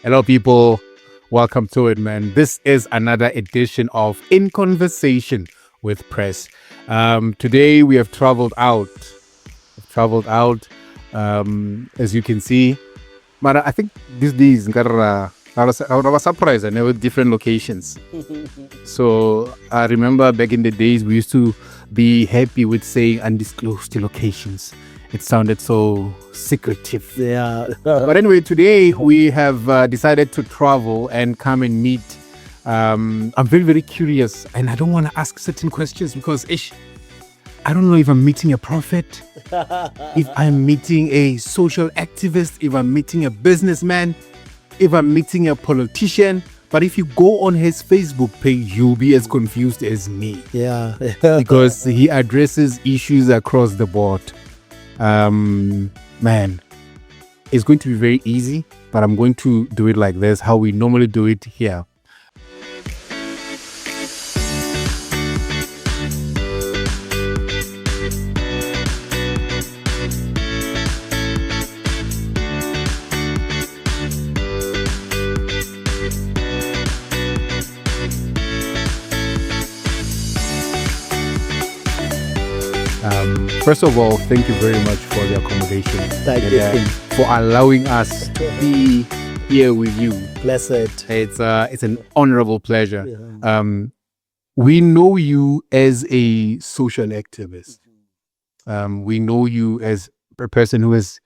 Hello, people. Welcome to it, man. This is another edition of In Conversation with Press. Today we have traveled out. As you can see. But I think these days, I was surprised. I never different locations. So I remember back in the days, we used to be happy with saying undisclosed locations. It sounded so secretive. Yeah. But anyway, today we have decided to travel and come and meet. I'm very, very curious, and I don't want to ask certain questions because I don't know if I'm meeting a prophet, if I'm meeting a social activist, if I'm meeting a businessman, if I'm meeting a politician. But if you go on his Facebook page, you'll be as confused as me. Yeah. Because he addresses issues across the board. Man, it's going to be very easy, but I'm going to do it like this, how we normally do it here. First of all, thank you very much for the accommodation. Thank you. For allowing us to be here with you. Blessed. It's an honorable pleasure. Yeah. We know you as a social activist. We know you as a person who has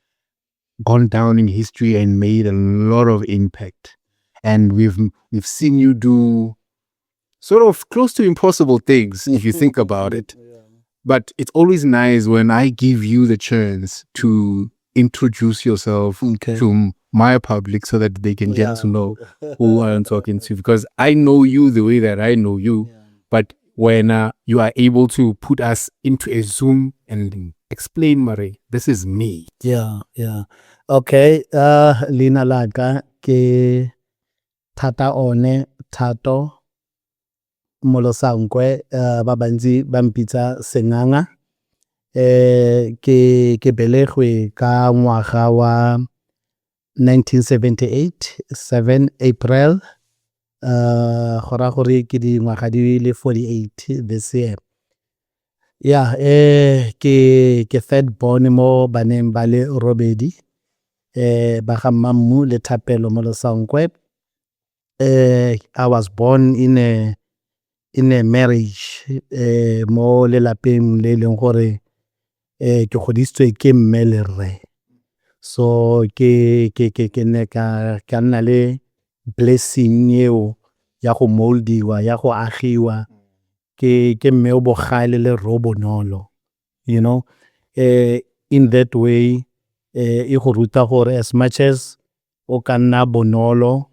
gone down in history and made a lot of impact. And we've seen you do sort of close to impossible things if you think about it. But it's always nice when I give you the chance to introduce yourself to my public so that they can get to know who I'm talking to. Because I know you the way that I know you. Yeah. But when you are able to put us into a Zoom and explain, Marrie, this is me. Yeah. Okay. Lina laka ke Thato Molosankwe, babanzi bampitsa Senganga. Ke belegwe ka ngwaga wa 1978, 7 April. Gora gore ke di ngwaga di le 48 this year. Yeah, ke third born mo baneng ba le robedi. Ba ga Mammu le Thapelo Molosankwe. I was born in a marriage mo le lapeng le leng gore ke godisitswe ke mme le rre. So ke ne ka nna le blessing eo ya go moldiwa, ya go agiwa ke mme o bogale le ro bonolo, you know. In that way e go ruta gore as much as o ka nna bonolo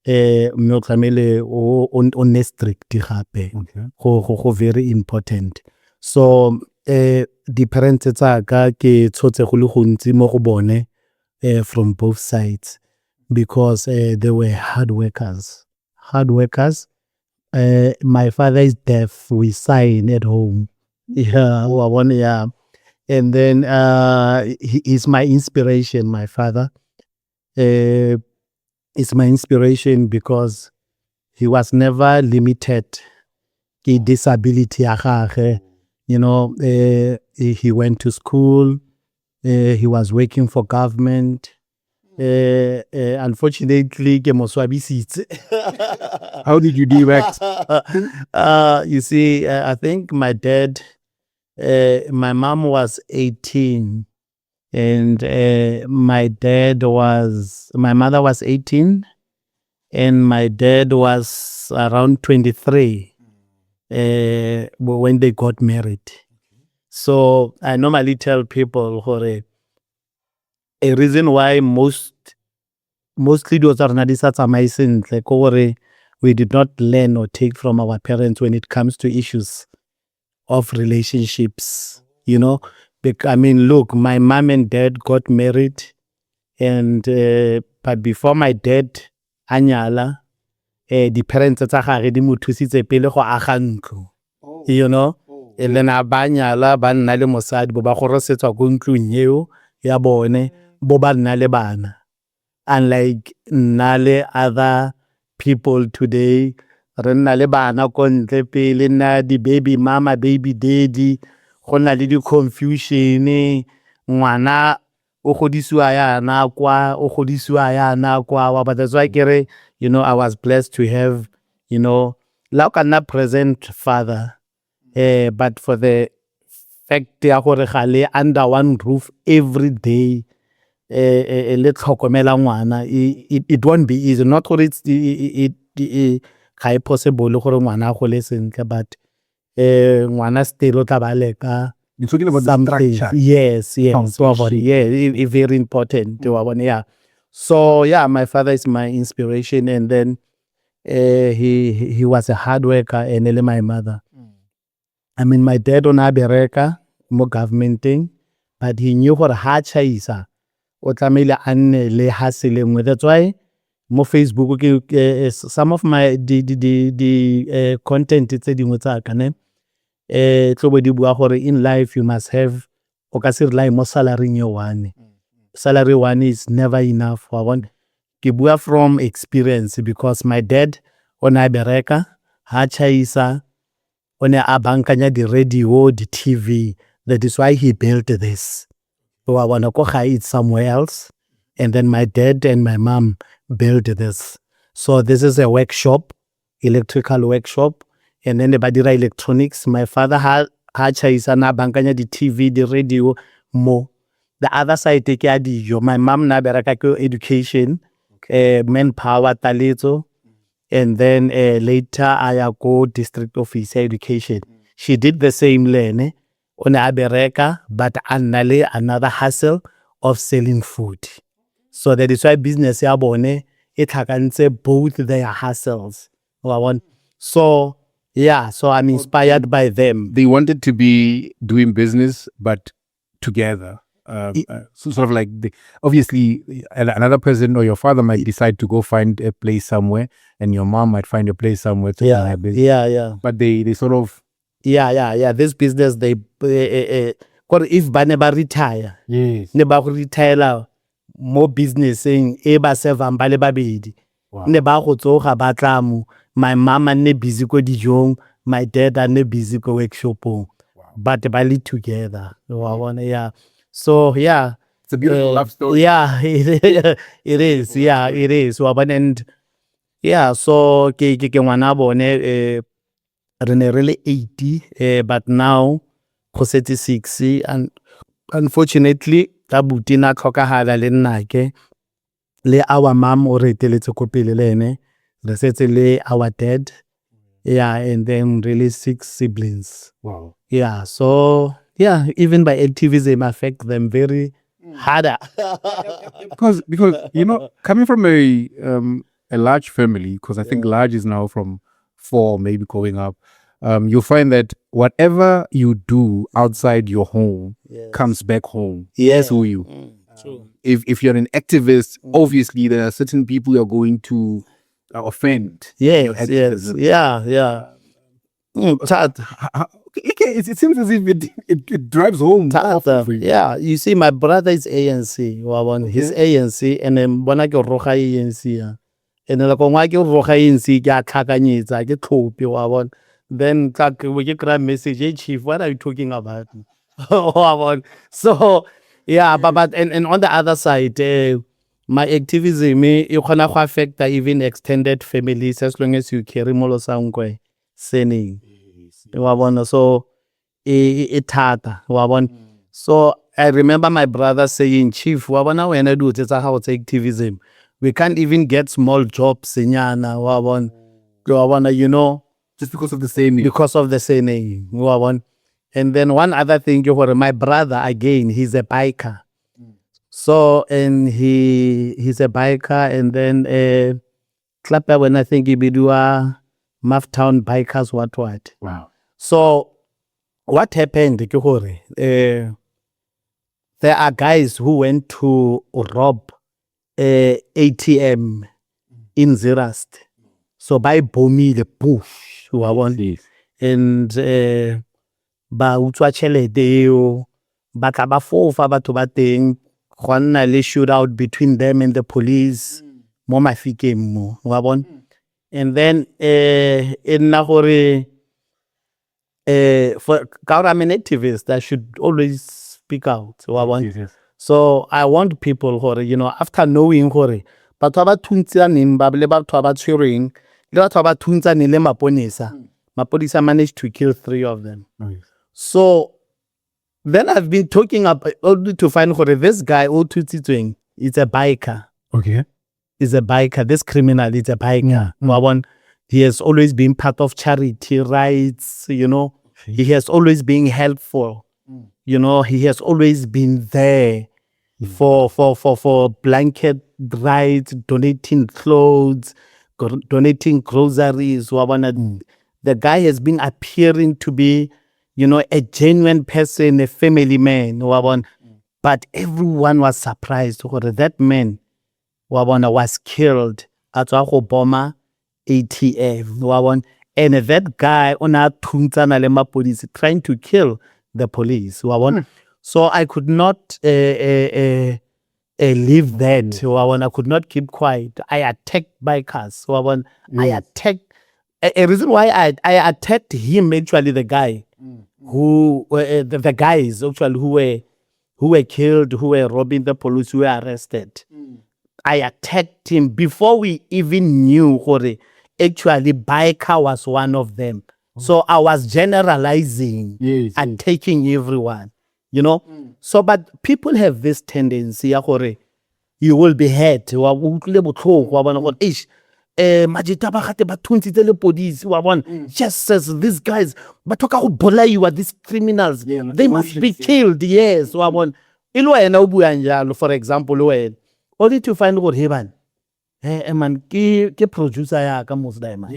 mme o tlamele o ne strict gape. Go very important. So di parents tsa ka ke tshotse go le gontsi mo go bone from both sides because they were hard workers. My father is deaf. We sign at home. Yeah. And then he is my inspiration, my father. It's my inspiration because he was never limited ki disability ya gagwe. You know, he went to school. He was working for government. Unfortunately, ke moswabisitse. How did you do that? You see, I think my dad, my mom was 18. And my mother was 18 and my dad was around 23 when they got married. So I normally tell people a reason why mostly those are not like we did not learn or take from our parents when it comes to issues of relationships, you know. I mean, look, my mom and dad got married, and but before my dad anyala, the parents tsa gagwe di mo thusitse pele go aga ntlo, you know. And then abanyala ba nna le mosadi bo ba go resetswa go ntlong eo ya bone bo ba nna le bana. unlike nale other people today. Re nna le bana ko ntle pele nna di baby mama baby daddy go nna le di confusion ngwana o godisiwa yana kwa o godisiwa yana kwa but that's why kere I was blessed to have like a present father but for the fact ya gore ga le under one roof every day le tlhokomela ngwana it won't be easy not gore it ga e possible gore ngwana go le sentle but ngwana still o tla ba leka. You're talking about the structure. Yes. Very important. Yeah. So yeah, my father is my inspiration, and then he was a hard worker, and my mother. I mean, my dad on Abereka, more government thing, but he knew what ha chaisa. O tlamehile a nne le hustling. That's why mo Facebook some of my the content tse dingwe tsa ka ne tlo di bua gore in life you must have o ka se rely mo salary yo one. Salary one is never enough. I want ke bua from experience because my dad on Abereka ha chaisa on a bankanya di radio di TV. That is why he built this. So I want to go hide somewhere else. And then my dad and my mom built this. So this is a workshop, electrical workshop. And then the badira electronics. My father had chaisa na bankanya the TV, the radio, mo. The other side take adijo. My mom na beraka education, manpower talento. And then later I go district officer education. She did the same lane on Abereka, but another hustle of selling food. So that is why business yabone it can say both their hustles. So yeah, so I'm inspired by them. They wanted to be doing business, but together. So sort of like obviously another person or your father might decide to go find a place somewhere, and your mom might find a place somewhere to have business. Yeah. But they sort of This business they if ba ne ba retire. Yes. Ne ba go retire more businessing e ba servang ba le babedi. Ne ba go tsoga ba tla mo. My mama ne busy ko dijong, my dad ne busy ko workshopong. But they live together. Yeah. So yeah, it's a beautiful love story. Yeah, it is. Yeah, it is. And yeah, so ke ngwana bone re really 80 but now go 36 and unfortunately tabuti na tlhokahala le nnake le our mom o re teletse ko pele le ene re setse le our dad. Yeah, and then really 6 siblings. Wow. Yeah, so yeah, even by activism affect them very harder. because coming from a large family, because I think large is now from 4 maybe going up, you'll find that whatever you do outside your home comes back home to you. True. If you're an activist, obviously there are certain people you're going to offend. Yes. Yeah. It seems as if it drives home. Yeah, you see, my brother is ANC. His ANC, and then when I go roja ANC, and then like when I go roja ANC, get kakanyeza, get topi. Then we get a message, hey chief, what are you talking about? So yeah, but and on the other side, my activism, you can affect even extended families as long as you carry Molosankwe saying. So Thato. So I remember my brother saying, Chief, when I do it, how it's activism. We can't even get small jobs in Yana. Just because of the same name. Because of the same name. And then one other thing, my brother, again, he's a biker. So, and he's a biker, and then Clapper, when I think he be do Mufftown bikers, what. Wow. So, what happened? There are guys who went to rob ATM in Zerast. So, by Bomi, the push, and ba utswa tšhelete eo ba tla ba fofa batho ba teng le shootout between them and the police mo Mafikeng mo wa bona. And then in Nahore, for I'm an activist, I should always speak out. Yes. So I want people who, after knowing hore, batho ba thuntsaneng ba le batho ba tshwereng le batho ba thuntsaneng le maponisa managed to kill 3 of them. Yes. So then I've been talking about only to find hore this guy Otutsitsweng is a biker. Okay. Is a biker. This criminal is a biker. He has always been part of charity rights, He has always been helpful. He has always been there for blanket rights, donating clothes, donating groceries. The guy has been appearing to be, a genuine person, a family man. But everyone was surprised that man was killed at Boma ATF. And that guy on a police trying to kill the police. So I could not leave that. I could not keep quiet. I attacked bikers. I attacked. A reason why I attacked him, actually, the guy who the guys actually who were killed, who were robbing the police, who were arrested. I attacked him before we even knew actually biker was one of them. So I was generalizing, attacking everyone, So, but people have this tendency, you will be hurt. Just says these guys, but these criminals, they must be killed. Yes, for example, only to find out heaven. Man, ke producer ya ka Muslim.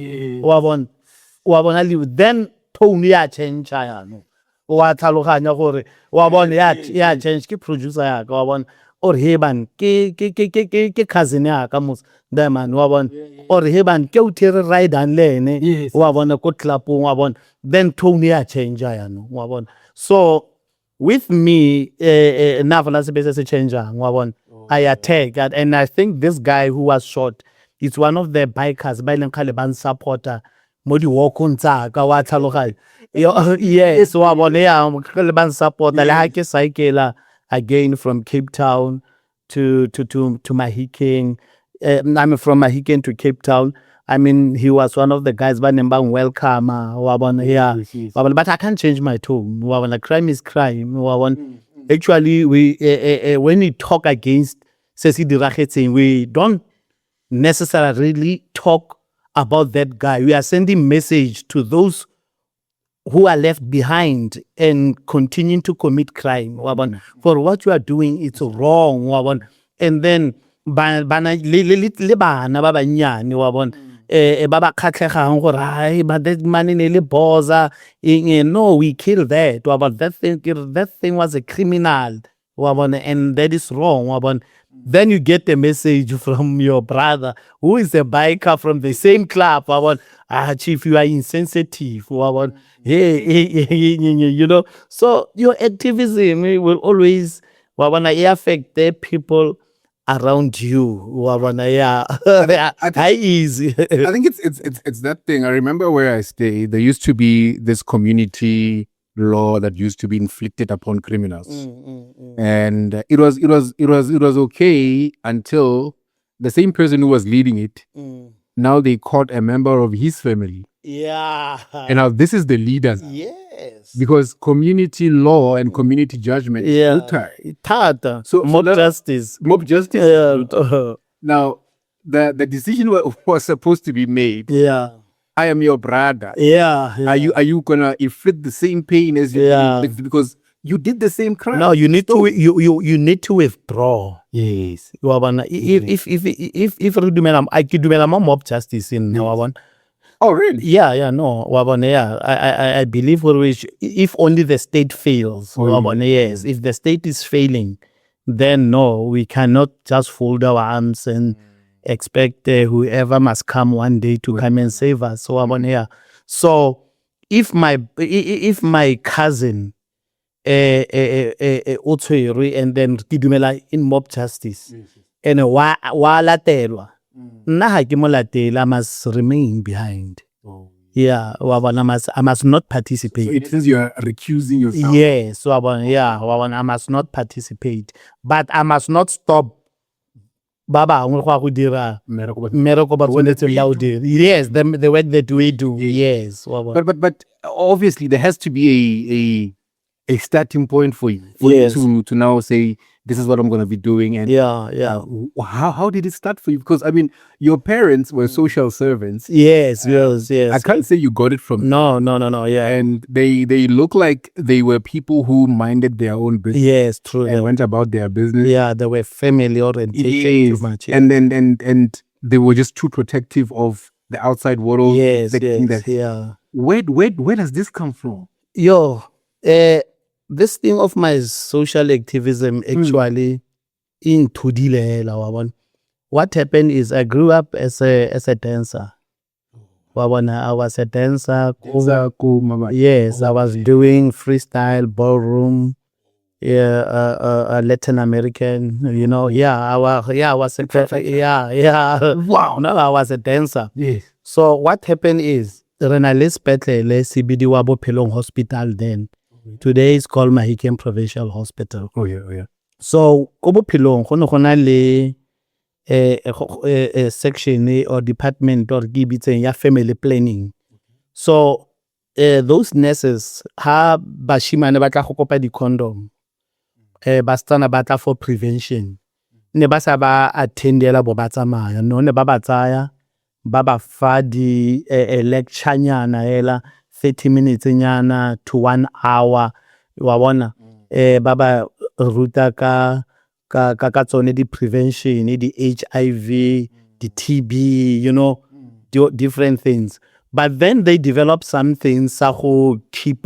Then tone ya change ya no. Wa tlhaloganya gore wa bona ya change ke producer ya ka wa bona or heaven ke cousin ya ka Muslim wa bona or heaven ke utere ride and lene wa bona ko tlapong wa bona then tone ya change ya no wa bona. So with me navana se change wa bona. I attacked, and I think this guy who was shot is one of the bikers by the Caliban supporter. Modi walk on Taka Watalokai. Yes, Caliban supporter, like a cycle again from Cape Town to Mahikeng. I'm from Mahikeng to Cape Town. I mean, he was one of the guys by name welcome. But I can't change my tone. Crime is crime. Actually, we when we talk against Sesi Dirachetsing, we don't necessarily talk about that guy. We are sending message to those who are left behind and continuing to commit crime. For what you are doing, it's wrong. And then bana baba khatlegang gore ai but that money ne le boza no we kill that that thing was a criminal and that is wrong. Then you get a message from your brother who is a biker from the same club. Chief, you are insensitive. Hey, so your activism will always affect the people around you. Easy. I think it's that thing. I remember where I stay. There used to be this community law that used to be inflicted upon criminals, and it was okay until the same person who was leading it. Now they caught a member of his family. Yeah. And now this is the leader. Yes. Because community law and community judgment is Thato. So mob justice. Mob justice. Now, the decision was supposed to be made. Yeah. I am your brother. Yeah. Are you gonna inflict the same pain as you did? Because you did the same crime. No, you need to you need to withdraw. Yes. If I could do mob justice in one. Oh, really? Yeah, no. I believe always if only the state fails. Yes. If the state is failing, then no, we cannot just fold our arms and expect whoever must come one day to come and save us. So if my cousin o tshwerwe and then ke dumela in mob justice and wa latelwa nna ha ke mo latela, I must remain behind. Yeah, I must not participate. So it says you are recusing yourself. Yes, so I must not participate, but I must not stop ba bangwe go dira mmereko ba tshwanetseng ba o dira. Yes, the work that we do. Yes. But obviously there has to be a starting point for you, Yes. to now say this is what I'm going to be doing. And how did it start for you? Because I mean, your parents were social servants. Yes. I can't say you got it from No. Yeah. And they look like they were people who minded their own business. Yes, true. And went about their business. Yeah, they were family oriented too much. Yeah. And they were just too protective of the outside world. Yes. Yeah. Where does this come from? This thing of my social activism actually in Tudile. What happened is I grew up as a dancer. I was a dancer. Yes, I was doing freestyle, ballroom, Latin American, I was a wow. No, I was a dancer. Yes. So what happened is Renales Petlele CBD Wabo Pelong Hospital then. Today it's called Marrieage Provincial Hospital. Oh yeah. So Kobo Pelong gona le a section or department or gibitse ya family planning. So those nurses ha bashimane ba tla go kopa di condom bastana batla for prevention ne ba sa ba attendela bo ba tsamaya no ne ba ba tsaya ba ba fa di lecture nyana hela 30 minutes nyana to 1 hour wa bona ba ba ruta ka tsone di prevention di HIV di TB different things, but then they develop something sa go keep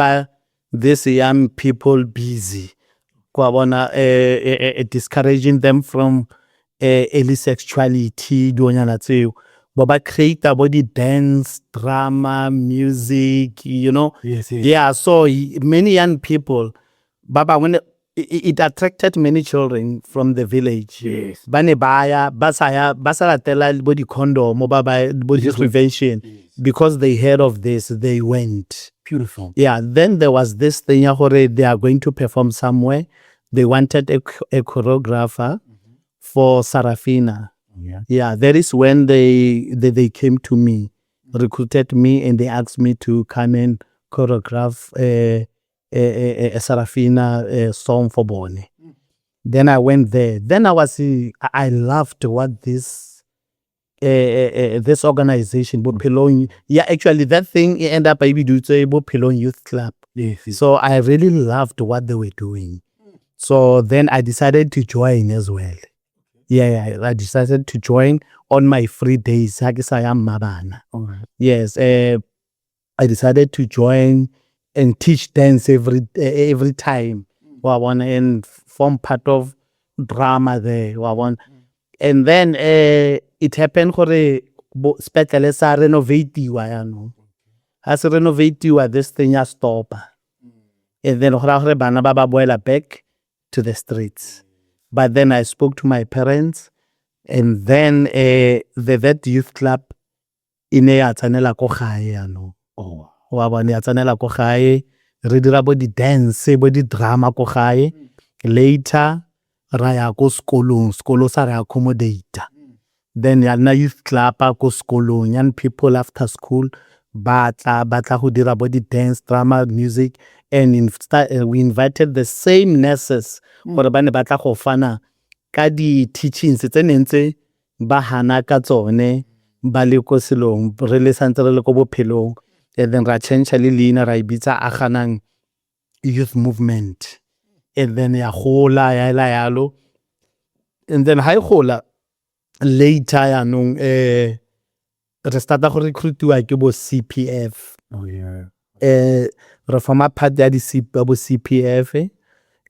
these young people busy kwa bona discouraging them from early sexuality duonyana tseo ba create body dance, drama, music, Yes. Yeah, so many young people baba when it attracted many children from the village. Yes. Bane baya basala tela body condom baba body prevention. Yes. Because they heard of this, they went. Beautiful. Yeah, then there was this thing they are going to perform somewhere. They wanted a choreographer for Sarafina. Yeah, that is when they came to me, recruited me, and they asked me to come and choreograph a Sarafina song for Boni. Then I went there. Then I loved what this organization, Bopelong. Yeah, actually that thing ended up maybe do to Bopelong Youth Club. Yes. So I really loved what they were doing. So then I decided to join as well. Yeah, I decided to join on my free days. Yes, I decided to join and teach dance every time. And form part of drama there. And then it happened for special sa renovate as renovate this thing ya stop. And then bana ba boela back to the streets. But then I spoke to my parents, and then that youth club ine ya tsanela ko gae wa bona ya tsanela ko gae re dira bo di dance bo di drama ko gae. Later ra ya ko skolo sa re accommodate. Then ya na youth club ko skolong young people after school batla go dira bo di dance, drama, music, and we invited the same nurses gore ba ne batla go fana ka di teachings tse nentse ba hana ka tsone ba le ko selong re le santse re le ko bophelong. And then ra change le leina ra ibitsa aganang youth movement. And then ya gola ya la yalo. And then ha gola later ya nong re starta go recruitiwa ke bo CPF. Oh yeah. Re forma part ya di CPF.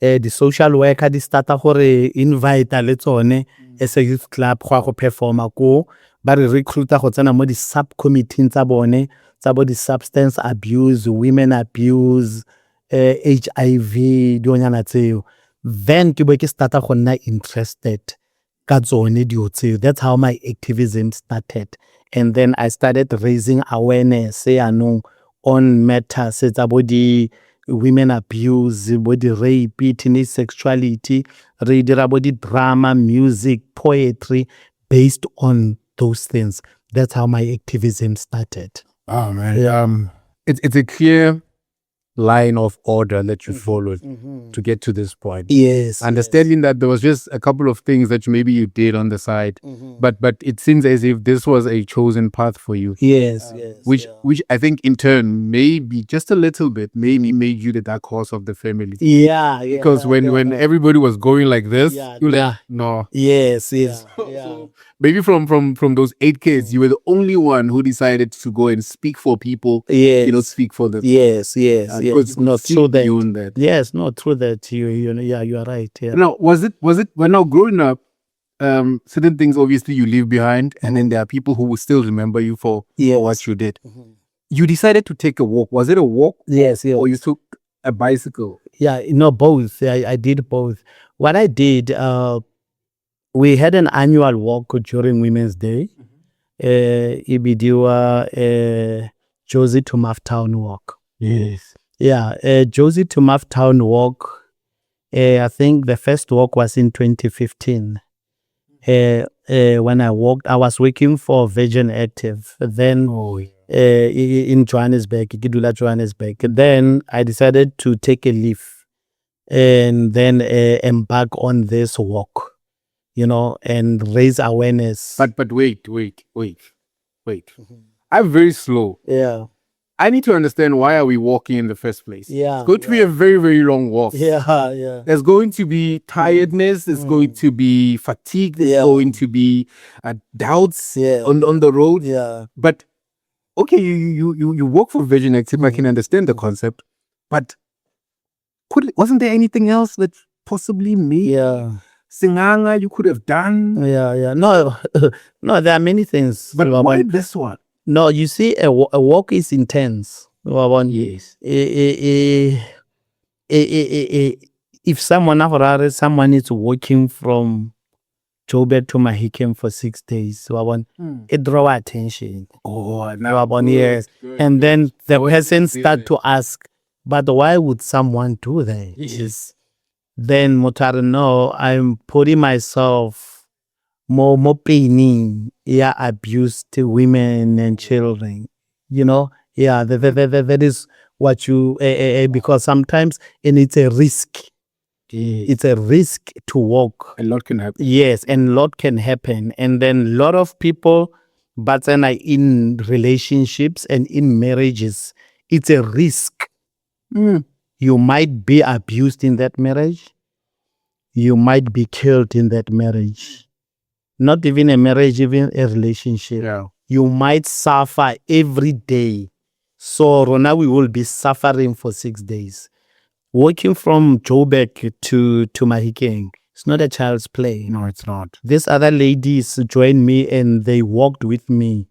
The social worker di starta gore invite le tsone as a youth club go performa ko ba re recruiter go tsena mo di subcommittee tsa bone tsa bo di substance abuse, women abuse, HIV dionyana tseo. Then ke be ke starta go nna interested ka tsone dio tseo. That's how my activism started. And then I started raising awareness on matters tsa bo di women abuse, bo di rape, teenage sexuality, re dira bo di drama, music, poetry based on those things. That's how my activism started. Oh man. It's a clear line of order that you followed to get to this point. Yes. Understanding that there was just a couple of things that maybe you did on the side, but it seems as if this was a chosen path for you. Yes. Which I think in turn maybe just a little bit maybe made you the dark horse of the family. Yeah. Because when everybody was going like this, you're like, no. Yes. So maybe from those 8 kids, you were the only one who decided to go and speak for people. Yes. You know, speak for them. Yes. Because Not true that. that. Yes, not true that you know. Yeah, you are right. Yeah. Now, was it when now growing up, certain things obviously you leave behind, and then there are people who will still remember you for what you did. You decided to take a walk. Was it a walk? Yes. Or you took a bicycle? Yeah, both. I did both. What I did, we had an annual walk during Women's Day. Ibidiwa Josie to Town walk. Yes. Yeah, Josie to Town walk. I think the first walk was in 2015. When I walked, I was working for Virgin Active. Then in Johannesburg, Kidula, Johannesburg. Then I decided to take a leave and then embark on this walk, and raise awareness. But wait. I'm very slow. Yeah. I need to understand, why are we walking in the first place? Yeah. It's going to be a very, very long walk. Yeah. There's going to be tiredness. There's going to be fatigue. There's going to be doubts on the road. Yeah. But okay, you work for Virgin Active. I can understand the concept. But wasn't there anything else that possibly made Senganga you could have done? Yeah. No, there are many things. But why this one? No, you see, a walk is intense. Yes. If someone is walking from Joburg to Mahikeng for 6 days, it draw attention. Yes. And then the person start to ask, but why would someone do that? Yes. Then Motaro, no, I'm putting myself more paining, abused women and children, that is what you, because sometimes, and it's a risk. It's a risk to walk. A lot can happen. Yes, and a lot can happen. And then a lot of people, but then in relationships and in marriages, it's a risk. You might be abused in that marriage. You might be killed in that marriage. Not even a marriage, even a relationship. Yeah. You might suffer every day. So Rona, we will be suffering for 6 days. Walking from Joburg to Mahikeng, it's not a child's play. No, it's not. These other ladies joined me and they walked with me.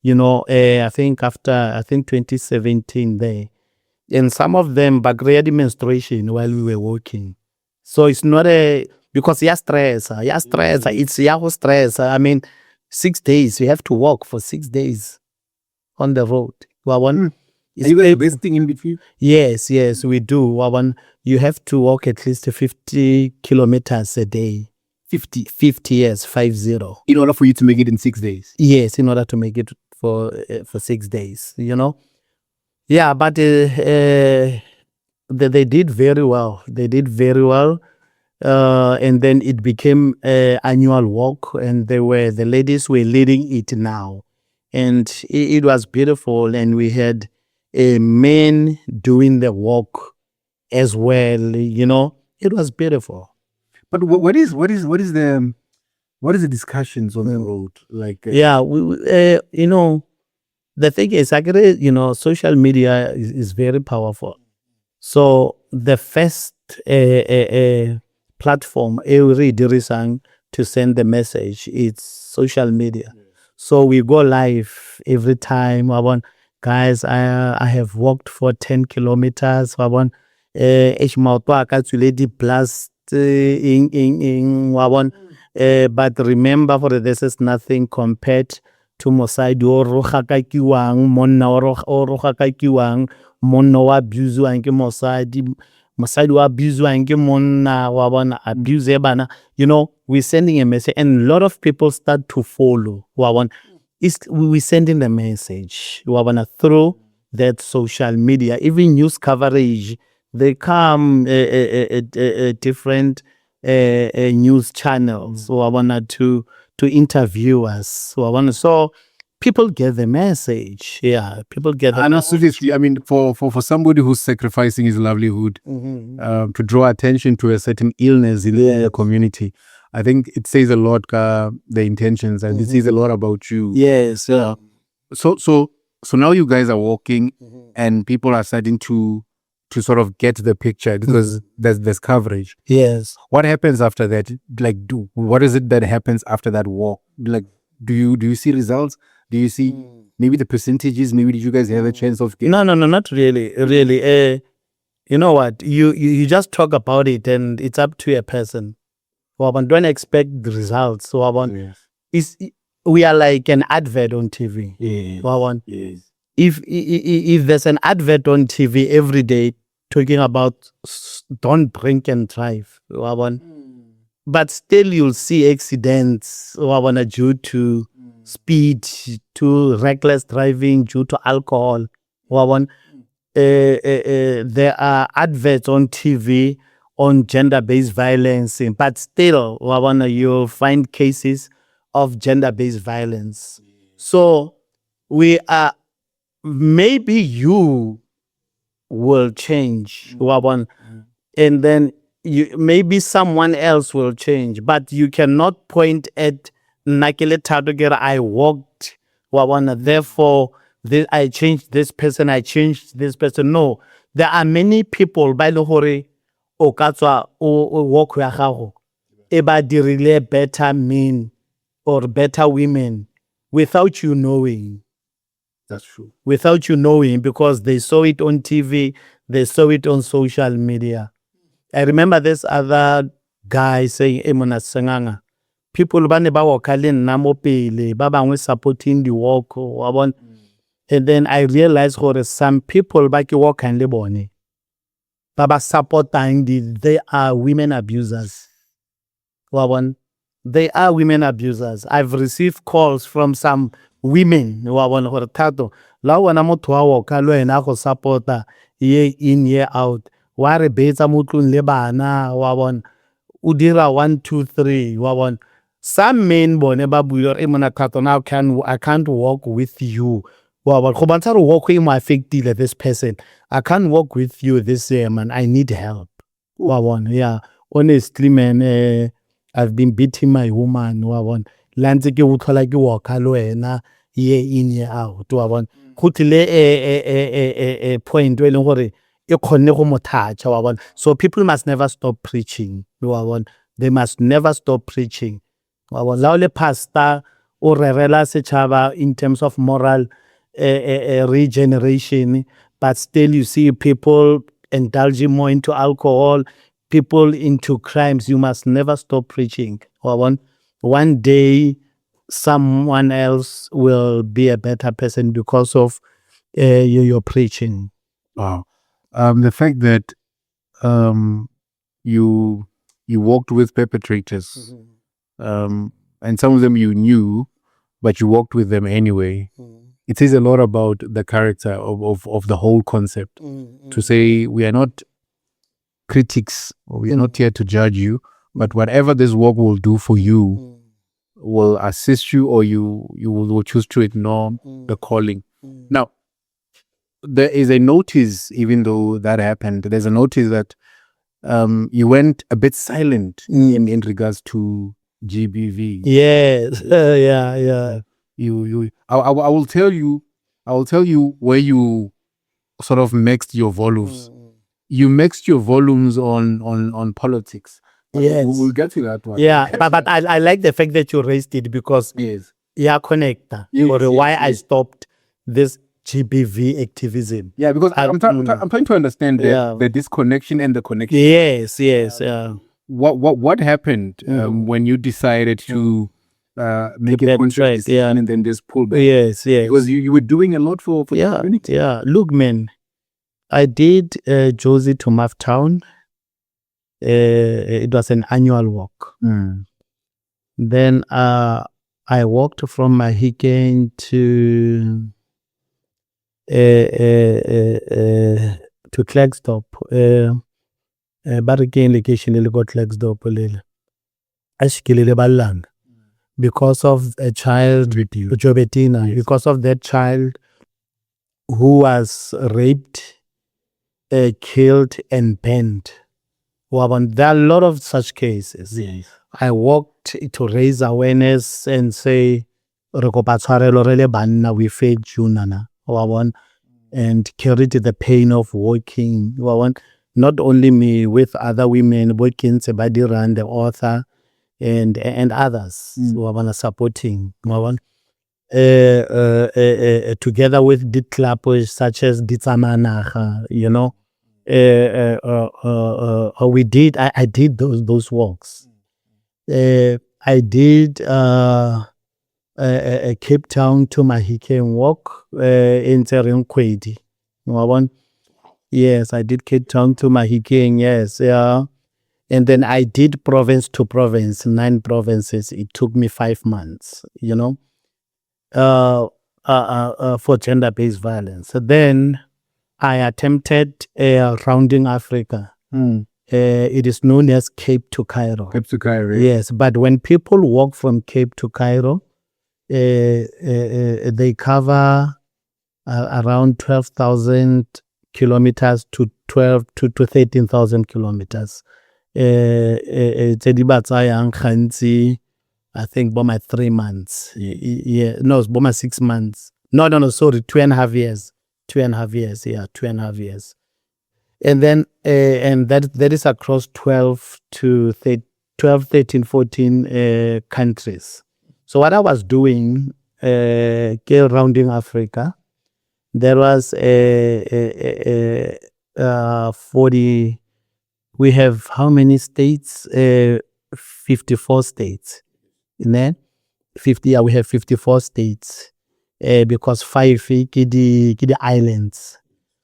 I think after 2017 there. And some of them bagreya menstruation while we were walking. So it's not because stress. It's stress. I mean, 6 days, you have to walk for 6 days on the road. Are you guys resting in between? Yes, we do. You have to walk at least 50 kilometers a day. 50, yes, 50. In order for you to make it in 6 days? Yes, in order to make it for 6 days, Yeah, but they did very well. And then it became an annual walk, and the ladies were leading it now. And it was beautiful, and we had men doing the walk as well, It was beautiful. But what is the discussions on the road like? The thing is, social media is very powerful. So the first platform to send the message, it's social media. So we go live every time. Guys, I have walked for 10 kilometers. maoto a ka tswile di-blast in wa bona. But remember for this is nothing compared to mosadi o ro gakakiwang monna o ro gakakiwang monna wa abusewang ke mosadi wa abusewang ke monna wa bona abuse bana. We're sending a message and a lot of people start to follow wa bona. We're sending the message wa bona through that social media, even news coverage. They come different news channels to interview us. So people get the message. Yeah, people get the message. Seriously, I mean, for somebody who's sacrificing his livelihood to draw attention to a certain illness in the community, I think it says a lot, the intentions, and it says a lot about you. Yes. Yeah. So now you guys are walking and people are starting to sort of get the picture because there's coverage. Yes. What happens after that? Like, what is it that happens after that walk? Like, do you see results? Do you see maybe the percentages? Maybe did you guys have a chance of getting... No, not really. Really. You know what? You just talk about it and it's up to a person. Don't expect the results. We are like an advert on TV. Yes. If there's an advert on TV every day talking about don't drink and drive, but still you'll see accidents due to speed, to reckless driving, due to alcohol. There are adverts on TV on gender-based violence, but still you'll find cases of gender-based violence. So we are, maybe you will change, and then maybe someone else will change, but you cannot point at Nakele Thato, I walked, therefore I changed this person, I changed this person. No, there are many people by the hore o ka tswa o walk ya gago e ba dirile better men or better women without you knowing. That's true. Without you knowing, because they saw it on TV, they saw it on social media. I remember this other guy saying, Mona Senganga, people ba ne ba walk le nna mo pele, ba bangwe supporting the walk. And then I realized that some people ba ke walk and le bone, ba supporting they are women abusers. They are women abusers. I've received calls from some women Thato la wena motho wa walk lo ena go supporta year in year out, wa re betsa motlong le bana o dira 1 2 3 some men bone ba bua re mona Thato now I can't walk with you go bontsha re walk e mo affectile this person. I can't walk with you this year, man. I need help. Yeah, honestly, man, I've been beating my woman. Lantse ke uthola ke walk lo ena year in year out. Go tlile a point where e khonne go mo toucha. So people must never stop preaching. They must never stop preaching. La le pastor o rerela setšhaba in terms of moral regeneration, but still you see people indulging more into alcohol, people into crimes. You must never stop preaching. One day someone else will be a better person because of your preaching. Wow. The fact that you walked with perpetrators, and some of them you knew, but you walked with them anyway. It says a lot about the character of the whole concept. To say we are not critics, or we are not here to judge you, but whatever this walk will do for you will assist you, or you will choose to ignore the calling. Now, there is a notice, even though that happened, there's a notice that you went a bit silent in regards to GBV. Yes. Yeah. I will tell you where you sort of mixed your volumes. You mixed your volumes on politics. Yes. We'll get to that one. Yeah, but I like the fact that you raised it, because yes, connector. Why I stopped this GBV activism. Yeah, because I'm trying to understand the disconnection and the connection. Yes. What happened when you decided to make a conscious decision and then just pull back? Yes. Because you were doing a lot for the community. Yeah. Look, man, I did Josie to Town. It was an annual walk. Then I walked from Mahikeng to Klerksdorp. Barricade location le got Klerksdorp lele. Ashikilele balang because of a child Jobetina, because of that child who was raped, killed and burned. There are a lot of such cases. Yes. I walked to raise awareness and say, we failed you, Nana. And carried the pain of walking. Not only me, with other women, working, Sebadiran, the author, and others supporting. Together with the clubs such as Ditsamanaha, we did. I did those walks. I did Cape Town to Mahikeng walk in Kwedi. Yes, I did Cape Town to Mahikeng. Yes, yeah. And then I did province to province, 9 provinces. It took me 5 months. For gender-based violence. So then I attempted rounding Africa. It is known as Cape to Cairo. Cape to Cairo. Yes, but when people walk from Cape to Cairo, they cover around 12,000 kilometers to 13,000 kilometers. I think by my 3 months. No, by my 6 months. No, sorry, 2.5 years. 2.5 years, yeah, 2.5 years. And then, and that is across 12, 13, 14 countries. So what I was doing, rounding Africa, there was 40, we have how many states? 54 states. And then 50, we have 54 states because 5 the islands.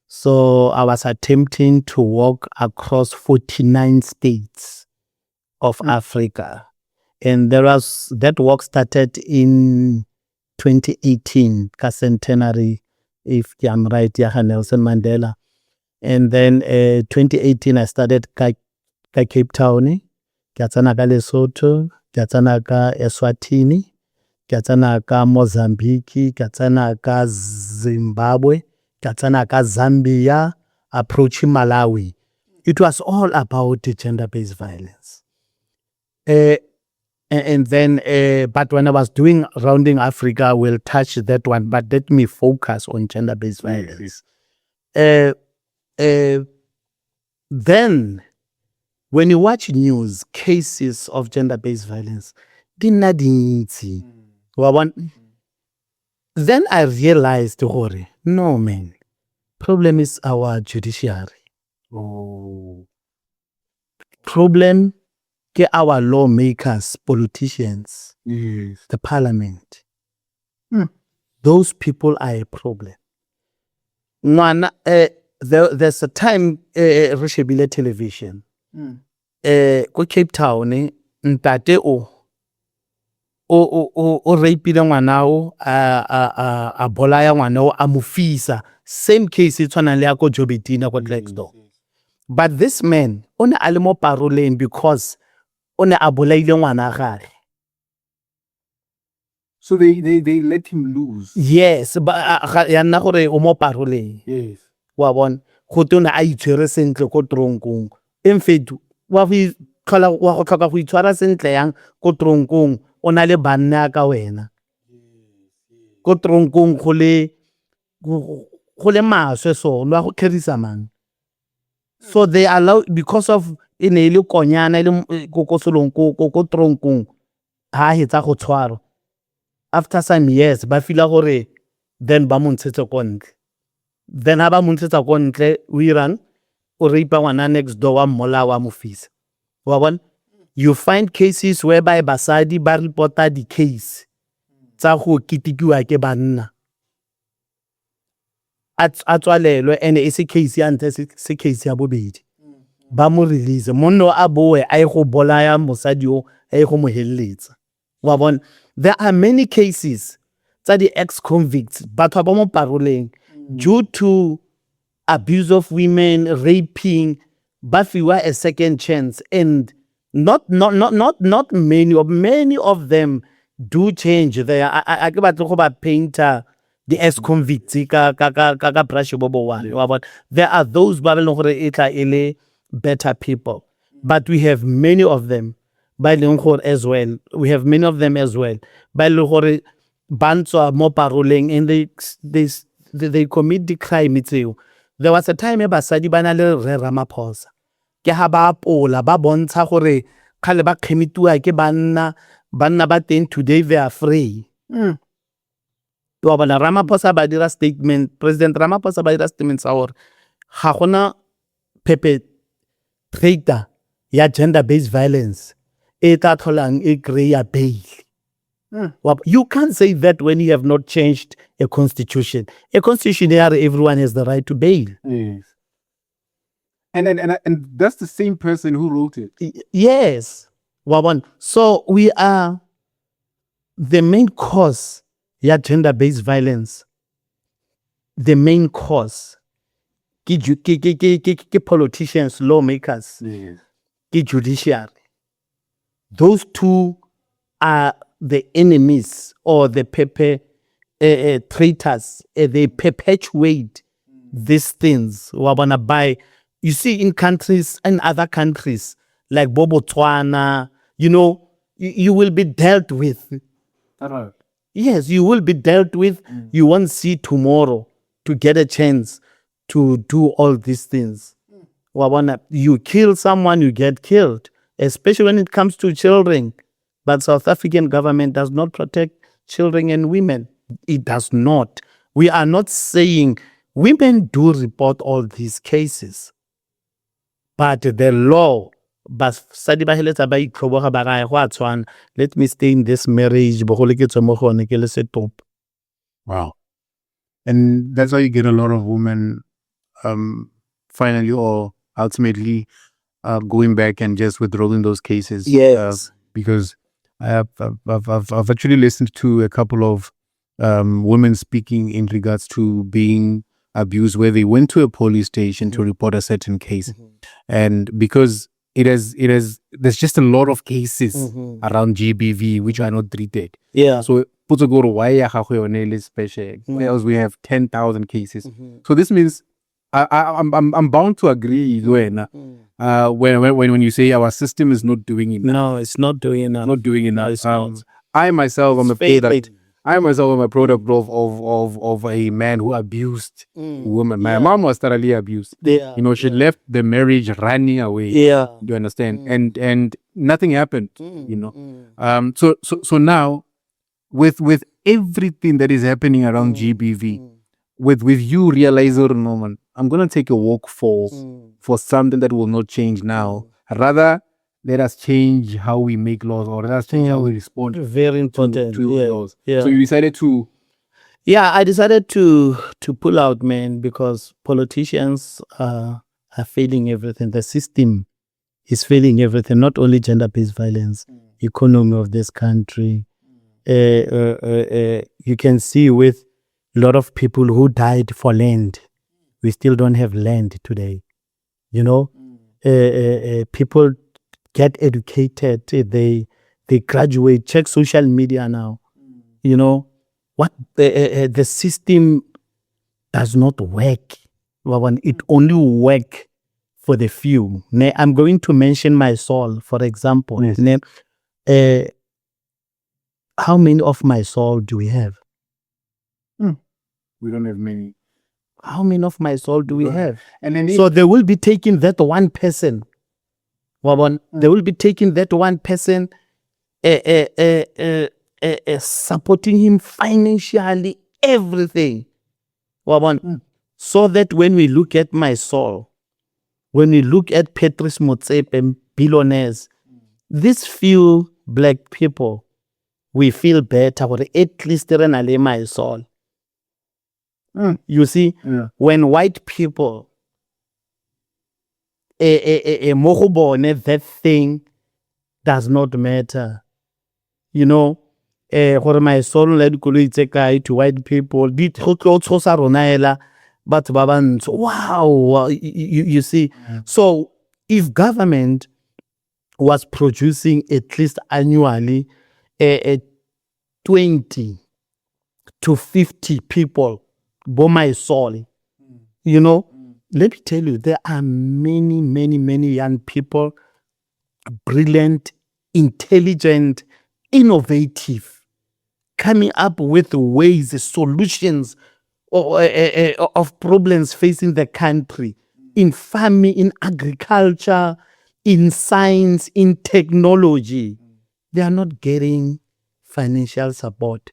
So I was attempting to walk across 49 states of Africa. And that walk started in 2018, centenary, if I'm right, Nelson Mandela. And then 2018, I started Cape Town, Katsanaka Lesotho, Katsanaka Eswatini, Katsanaka Mozambique, Katsanaka Zimbabwe, Katsanaka Zambia, approaching Malawi. It was all about gender-based violence. And then, but when I was doing rounding Africa, we'll touch that one, but let me focus on gender-based violence. Then, when you watch news, cases of gender-based violence, then I realized, no man, problem is our judiciary. Problem ke our lawmakers, politicians, the parliament. Those people are a problem. There's a time Rishebile television. Ko Cape Town, ntate o rapile ngwana o a bolaya ngwana o a mofisa. Same case e tshwana le ya ko Jobetina ko Klerksdorp. But this man one a le mo paroleng because one a bolaile ngwana gagwe. So they let him loose. Yes, but ya nna gore o mo paroleng. Yes. Wa bona go tona a itshwere sentle ko tronkong. In fact, wa go tlhoka go itshwara sentle yang ko tronkong o na le banna ka wena. Ko tronkong go le maswe so lo go kherisa mang. So they allow because of in ile konyana ile ko solong ko tronkong ha hetsa go tshwara. After some years ba fila gore then ba mo ntshetsa ko ntle. Then ha ba mo ntshetsa ko ntle, o irang o rape ngwana next door wa mmola wa mo fisa. Wa bona? You find cases whereby basadi ba reporta di case tsa go kitikiwa ke banna. A tswalelwe and e se case ya ntle se case ya bobedi. Ba mo release. Monno a boe a go bolaya mosadi o a go mo helletsa. Wa bona? There are many cases tsa di ex-convicts batho ba mo paroleng due to abuse of women, raping, ba fiwa a second chance, and not many of them do change. There I ke batla go ba painter the ex-convicts ka brush bo one. There are those ba leng gore e tla ele better people, but we have many of them ba leng gore as well. We have many of them as well ba leng gore bantswa mo paroleng and they commit the crime tseo. There was a time basadi ba na le Re Ramaphosa ke ha ba pola ba bontsha gore khale ba khemitiwa ke banna ba teng today they are free. Wa bona Ramaphosa ba dira statement, President Ramaphosa ba dira statement sa gore ga gona perpetrator ya gender based violence e tla tholang e kreya bail. You can't say that when you have not changed a constitution. A constitution where everyone has the right to bail. Yes. And that's the same person who wrote it. Yes. So we are the main cause ya gender-based violence. The main cause ke politicians, lawmakers, ke judiciary. Those two are the enemies or the traitors. They perpetuate these things. You see, in other countries like Botswana, you will be dealt with. Yes, you will be dealt with. You won't see tomorrow to get a chance to do all these things. You kill someone, you get killed, especially when it comes to children. But South African government does not protect children and women. It does not. We are not saying women do report all these cases. But the law, let me stay in this marriage. Wow. And that's why you get a lot of women finally or ultimately going back and just withdrawing those cases. Yes. Because I've actually listened to a couple of women speaking in regards to being abused, where they went to a police station to report a certain case, and because there's just a lot of cases around GBV which are not treated. Yeah. So why special? Whereas we have 10,000 cases. So this means I'm bound to agree when you say our system is not doing enough. No, it's not doing enough. Not doing enough. It's not. I myself am a product. Failing. I myself am a product of a man who abused women. My mom was thoroughly abused. Yeah. She left the marriage running away. Yeah. You understand? And nothing happened. So now with everything that is happening around GBV, with you realizing, moment, I'm gonna take a walk for something that will not change now. Rather, let us change how we make laws, or let us change how we respond. Very important to laws. Yeah. So you decided to. Yeah, I decided to pull out, man, because politicians are failing everything. The system is failing everything. Not only gender-based violence, economy of this country. You can see with a lot of people who died for land. We still don't have land today. People get educated. They graduate. Check social media now. What the system does not work. It only work for the few. I'm going to mention my soul, for example. Yes. How many of my soul do we have? We don't have many. How many of my soul do we have? And then So they will be taking that one person. They will be taking that one person, supporting him financially everything. So that when we look at my soul, when we look at Patrice Motsepe, billionaires, these few black people, we feel better, or at least they're in my soul. You see, when white people, that thing does not matter. You know, for my soul, let go to white people, but wow, you see. So if government was producing at least annually 20 to 50 people, my soul, you know, let me tell you, there are many young people, brilliant, intelligent, innovative, coming up with ways, solutions of problems facing the country in farming, in agriculture, in science, in technology. They are not getting financial support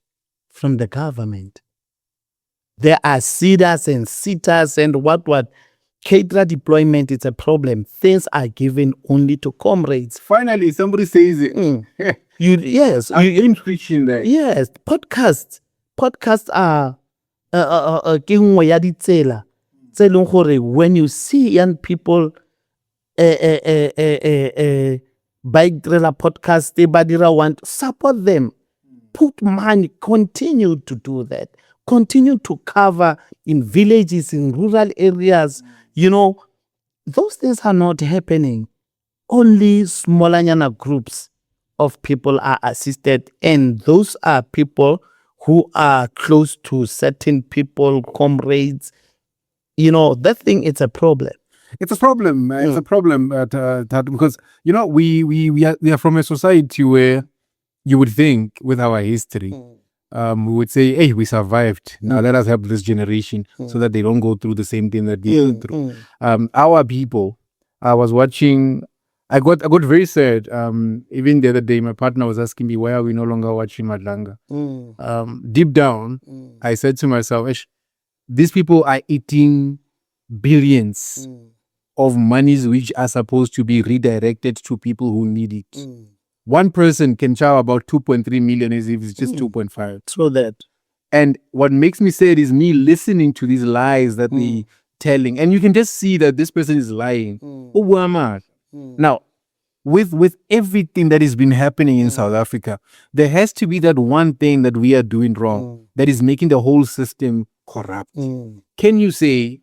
from the government. There are seeders and sitters and what. Caterer deployment is a problem. Things are given only to comrades. Finally, somebody says it. Yes. I'm preaching that. Yes. Podcasts are when you see young people bike trailer podcast, they want support them. Put money, continue to do that. Continue to cover in villages, in rural areas. You know, those things are not happening. Only smaller groups of people are assisted, and those are people who are close to certain people, comrades. You know, that thing, it's a problem. It's a problem. It's a problem because we are from a society where you would think, with our history, we would say, hey, we survived. Now let us help this generation so that they don't go through the same thing that we went through. Our people, I was watching, I got very sad. Even the other day, my partner was asking me, why are we no longer watching Madlanga? Deep down, I said to myself, these people are eating billions of monies which are supposed to be redirected to people who need it. One person can chow about 2.3 million as if it's just 2.5. So that. And what makes me sad is me listening to these lies that they telling. And you can just see that this person is lying. Now, with everything that has been happening in South Africa, there has to be that one thing that we are doing wrong that is making the whole system corrupt. Can you say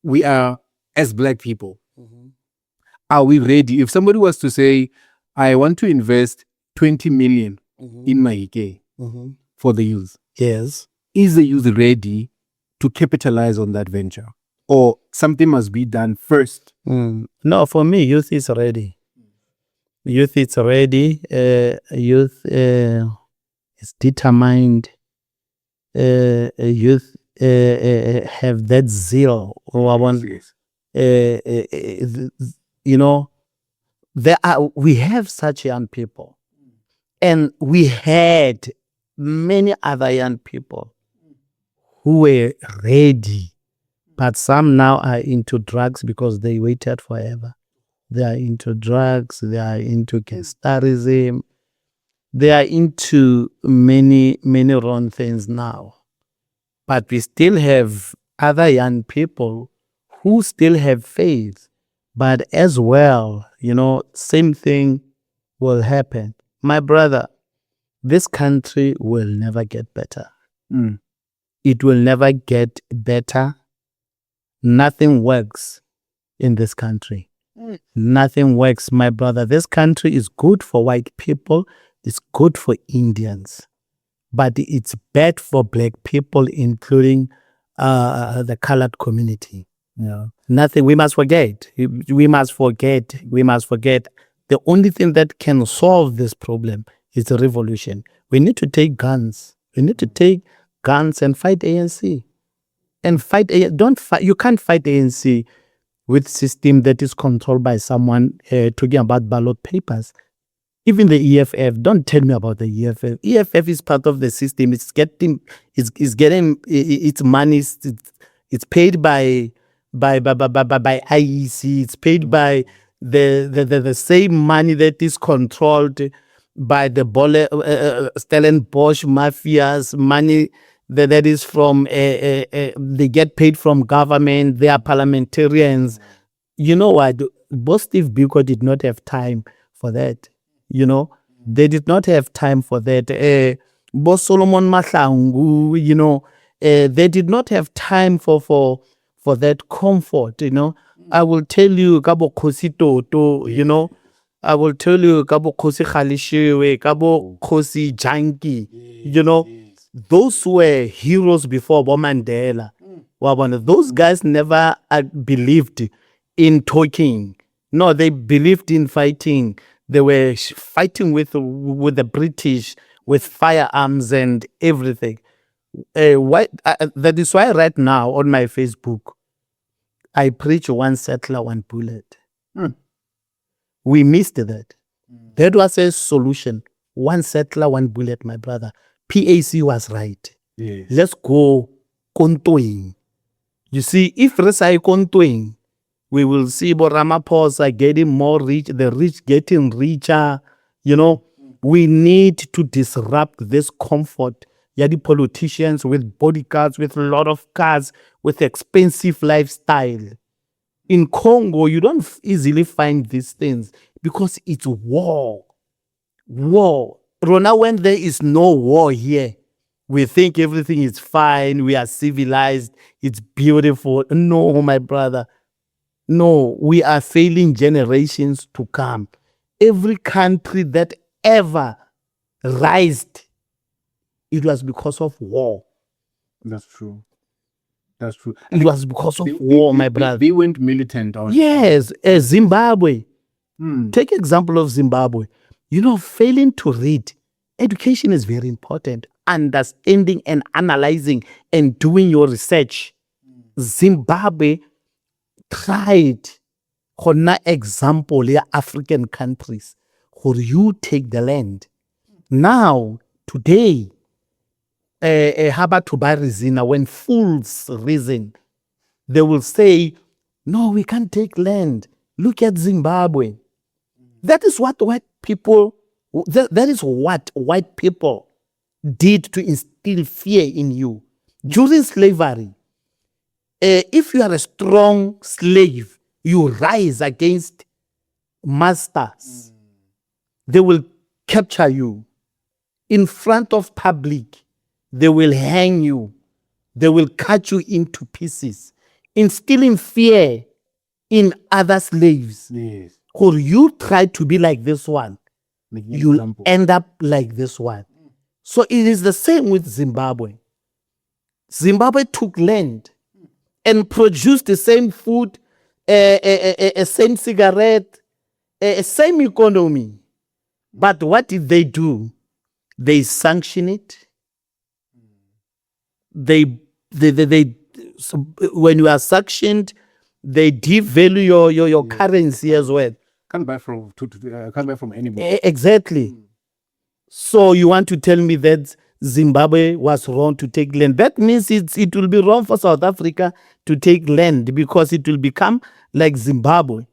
we are, as black people, are we ready? If somebody was to say, I want to invest 20 million in Marrieage for the youth. Yes. Is the youth ready to capitalize on that venture? Or something must be done first? No, for me, youth is ready. Youth is ready. Youth is determined. Youth have that zeal. You know, we have such young people, and we had many other young people who were ready, but some now are into drugs because they waited forever. They are into drugs, they are into gangsterism, they are into many wrong things now. But we still have other young people who still have faith. But as well, you know, same thing will happen. My brother, this country will never get better. It will never get better. Nothing works in this country. Nothing works, my brother. This country is good for white people. It's good for Indians. But it's bad for black people, including the colored community. Nothing. We must forget. We must forget. The only thing that can solve this problem is a revolution. We need to take guns. We need to take guns and fight ANC. And fight. Don't fight. You can't fight ANC with system that is controlled by someone talking about ballot papers. even the EFF, don't tell me about the EFF. EFF is part of the system. It's getting its money. It's paid by IEC. It's paid by the same money that is controlled by the Stellenbosch mafias. Money that is from they get paid from government. They are parliamentarians. You know what? Both Steve Biko did not have time for that. You know, they did not have time for that. Both Solomon Mahlangu, you know, they did not have time for that comfort. You know, I will tell you, Kabo Kosi Toto, you know, I will tell you, Kabo Kosi Khalishiwe, Kabo Kosi Janki, you know, those were heroes before Mandela. Those guys never believed in talking. No, they believed in fighting. They were fighting with the British with firearms and everything. That is why right now on my Facebook, I preach one settler, one bullet. We missed that. That was a solution. One settler, one bullet, my brother. PAC was right. Yes. Let's go kontoing. You see, if we say kontoing, we will see Ramaphosa getting more rich, the rich getting richer. You know, we need to disrupt this comfort. The politicians with bodyguards, with a lot of cars, with expensive lifestyle. In Congo, you don't easily find these things because it's war. War. Rona, when there is no war here, we think everything is fine, we are civilized, it's beautiful. No, my brother. No, we are failing generations to come. Every country that ever rised, it was because of war. That's true. That's true. It was because of war, my brother. They went militant on. Yes, Zimbabwe. Take example of Zimbabwe. You know, failing to read. Education is very important. Understanding and analyzing and doing your research. Zimbabwe tried example African countries where you take the land. Now, today, Haba to buy Rizina, when fools reason, they will say, no, we can't take land. Look at Zimbabwe. That is what white people did to instill fear in you. During slavery, if you are a strong slave, you rise against masters. They will capture you in front of public. They will hang you. They will cut you into pieces, instilling fear in other slaves. Yes. Or you try to be like this one, you'll end up like this one. So it is the same with Zimbabwe. Zimbabwe took land and produced the same food, same cigarette, same economy. But what did they do? They sanction it. When you are sanctioned, they devalue your currency as well. Can't buy from anybody. Exactly. So you want to tell me that Zimbabwe was wrong to take land? That means it will be wrong for South Africa to take land because it will become like Zimbabwe.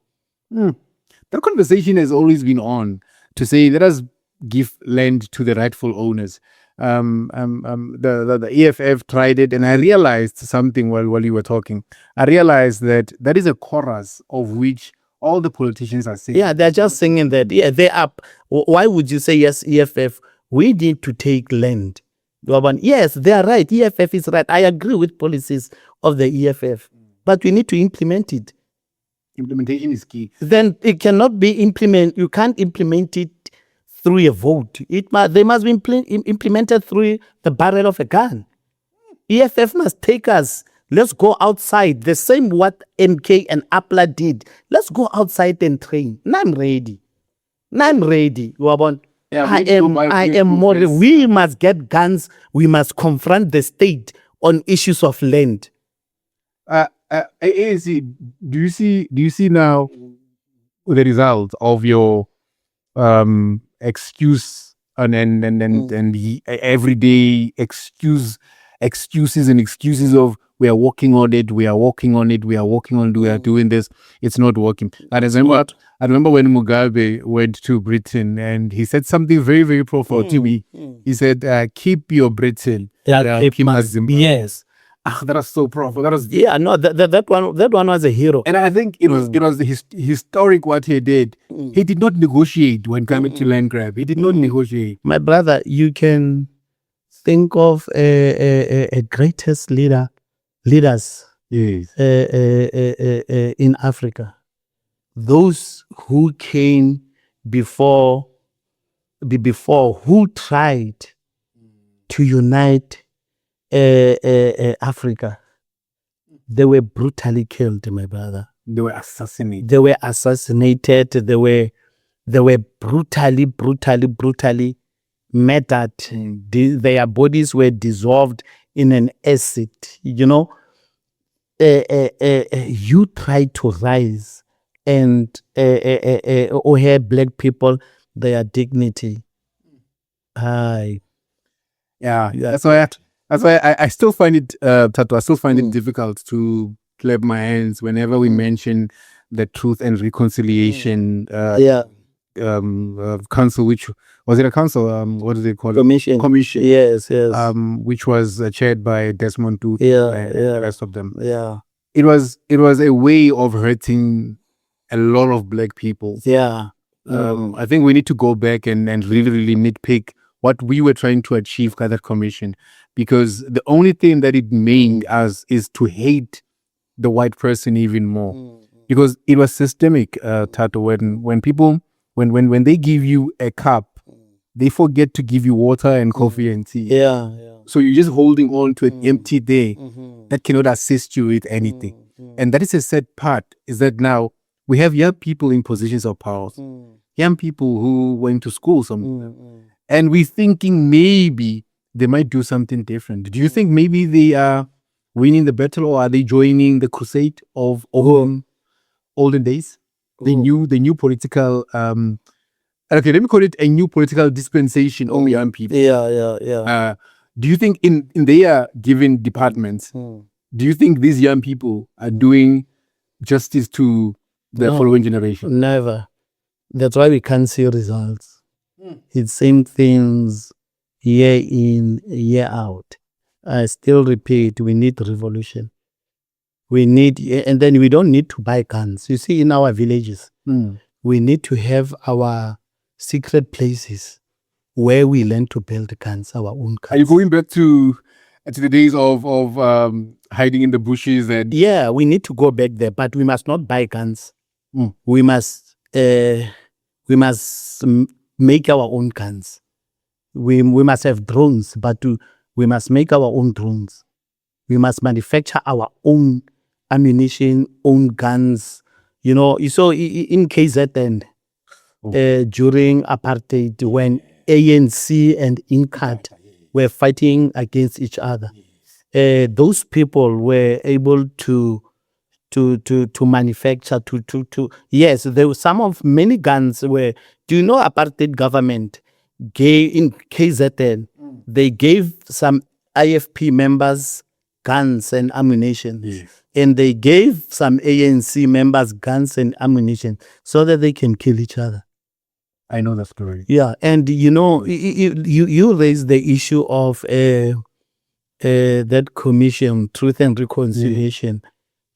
That conversation has always been on to say, let us give land to the rightful owners. The EFF tried it, and I realized something while you were talking. I realized that is a chorus of which all the politicians are singing. Yeah, they're just singing that. Yeah, they are. Why would you say, yes, EFF, we need to take land? Yes, they are right. EFF is right. I agree with policies of the EFF, but we need to implement it. Implementation is key. Then it cannot be implemented. You can't implement it through a vote. They must be implemented through the barrel of a gun. EFF must take us. Let's go outside. The same what MK and APLA did. Let's go outside and train. Now I'm ready. Yeah, I am more. We must get guns. We must confront the state on issues of land. AAC, do you see now the result of your excuse and everyday excuses and excuses of we are working on it, we are doing this, it's not working. And I remember when Mugabe went to Britain and he said something very, very profound to me. He said, keep your Britain. Keep my Zimbabwe. Yes. That was so profound. That was that one was a hero. And I think it was historic what he did. He did not negotiate when coming to land grab. He did not negotiate. My brother, you can think of a greatest leaders Yes. In Africa. Those who came before who tried to unite Africa, they were brutally killed, my brother. They were assassinated. They were brutally murdered. Their bodies were dissolved in an acid. You know, you try to rise and hear black people their dignity. Yeah. That's why I still find it, Thato, I still find it difficult to clap my hands whenever we mention the Truth and Reconciliation council, which was it a council? What is it called? Commission. Yes. Which was chaired by Desmond Tutu and the rest of them. Yeah. It was a way of hurting a lot of black people. Yeah. I think we need to go back and really nitpick what we were trying to achieve by that commission, because the only thing that it made us is to hate the white person even more, because it was systemic. Thato, when people when they give you a cup, they forget to give you water and coffee and tea. Yeah. So you're just holding on to an empty day that cannot assist you with anything. And that is a sad part, is that now we have young people in positions of power, young people who went to school, some of them, and we're thinking maybe they might do something different. Do you think maybe they are winning the battle, or are they joining the crusade of olden days? The new political okay, let me call it a new political dispensation of young people. Yeah. Do you think in their given departments, do you think these young people are doing justice to the following generation? Never. That's why we can't see results. It's same things year in, year out. I still repeat, we need revolution. And then we don't need to buy guns. You see, in our villages, we need to have our secret places where we learn to build guns, our own guns. Are you going back to the days of hiding in the bushes? And yeah, we need to go back there, but we must not buy guns. We must make our own guns. We must have drones, but we must make our own drones. We must manufacture our own ammunition, own guns. You know, you saw in KZN during apartheid, when ANC and INCAT were fighting against each other, those people were able to manufacture yes, there were many guns were. Do you know apartheid government gave in KZN, they gave some IFP members guns and ammunition, and they gave some ANC members guns and ammunition so that they can kill each other. I know that story. Yeah, and you know, you raised the issue of that commission, Truth and Reconciliation.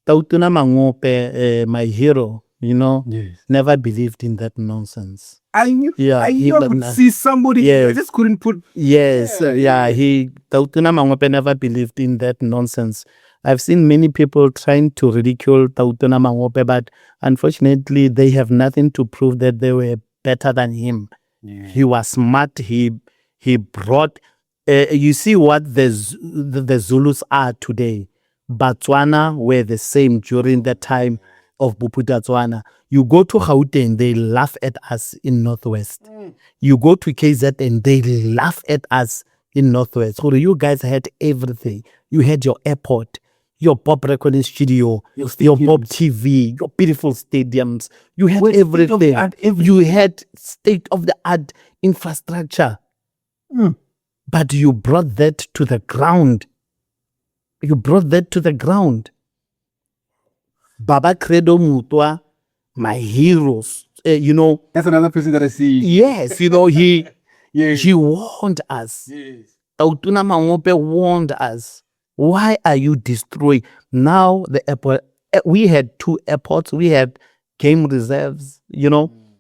Tautuna Mangope, my hero, you know, never believed in that nonsense. I knew I could see somebody. I just couldn't put. Tautuna Mangope never believed in that nonsense. I've seen many people trying to ridicule Tautuna Mangope, but unfortunately, they have nothing to prove that they were better than him. He was smart. He brought. You see what the Zulus are today. Botswana were the same during the time of Boputa Tswana. You go to Gauteng, they laugh at us in Northwest. You go to KZN, they laugh at us in Northwest. So you guys had everything. You had your airport. your pop recording studio, your pop TV, your beautiful stadiums. You had everything. You had state-of-the-art infrastructure. But you brought that to the ground. You brought that to the ground. Baba Credo Mutwa, my heroes, That's another person that I see. yes, he warned us. Yes. Tautuna Mangope warned us. Why are you destroying? Now the airport, we had 2 airports, we had game reserves,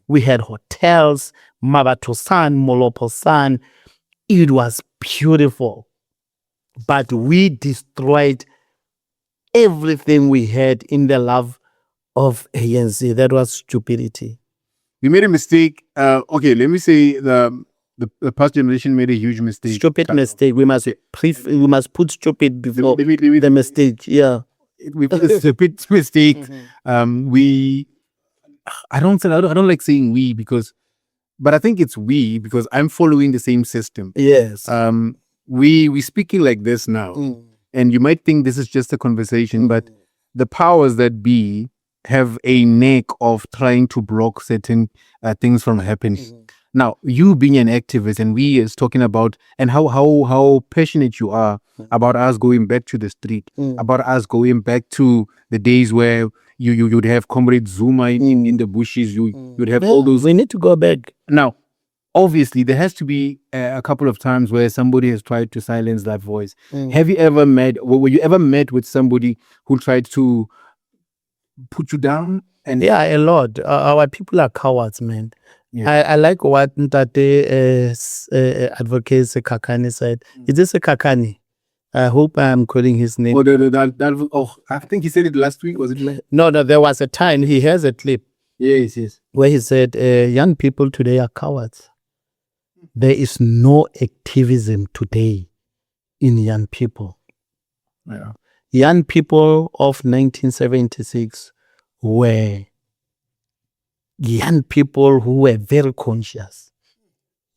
we had hotels, Mabatosan, Moloposan. It was beautiful. But we destroyed everything we had in the love of ANC. That was stupidity. We made a mistake. Okay, let me say the past generation made a huge mistake. Stupid mistake. We must put stupid before the mistake. Yeah. We made a stupid mistake. I don't like saying we but I think it's we because I'm following the same system. Yes. We speaking like this now, and you might think this is just a conversation, but the powers that be have a knack of trying to block certain things from happening. Now, you being an activist, and we is talking about and how passionate you are about us going back to the street, about us going back to the days where you'd have Comrade Zuma in the bushes, you'd have all those. We need to go back. Now, obviously, there has to be a couple of times where somebody has tried to silence that voice. Have you ever were you ever met with somebody who tried to put you down? And yeah, a lot. Our people are cowards, man. Yeah. I like what Ntate advocate Sekakani said. Is this Sekakani? I hope I'm calling his name. I think he said it last week. Was it? No, there was a time. He has a clip. Yes. Where he said, young people today are cowards. There is no activism today in young people. Yeah. Young people of 1976 were young people who were very conscious.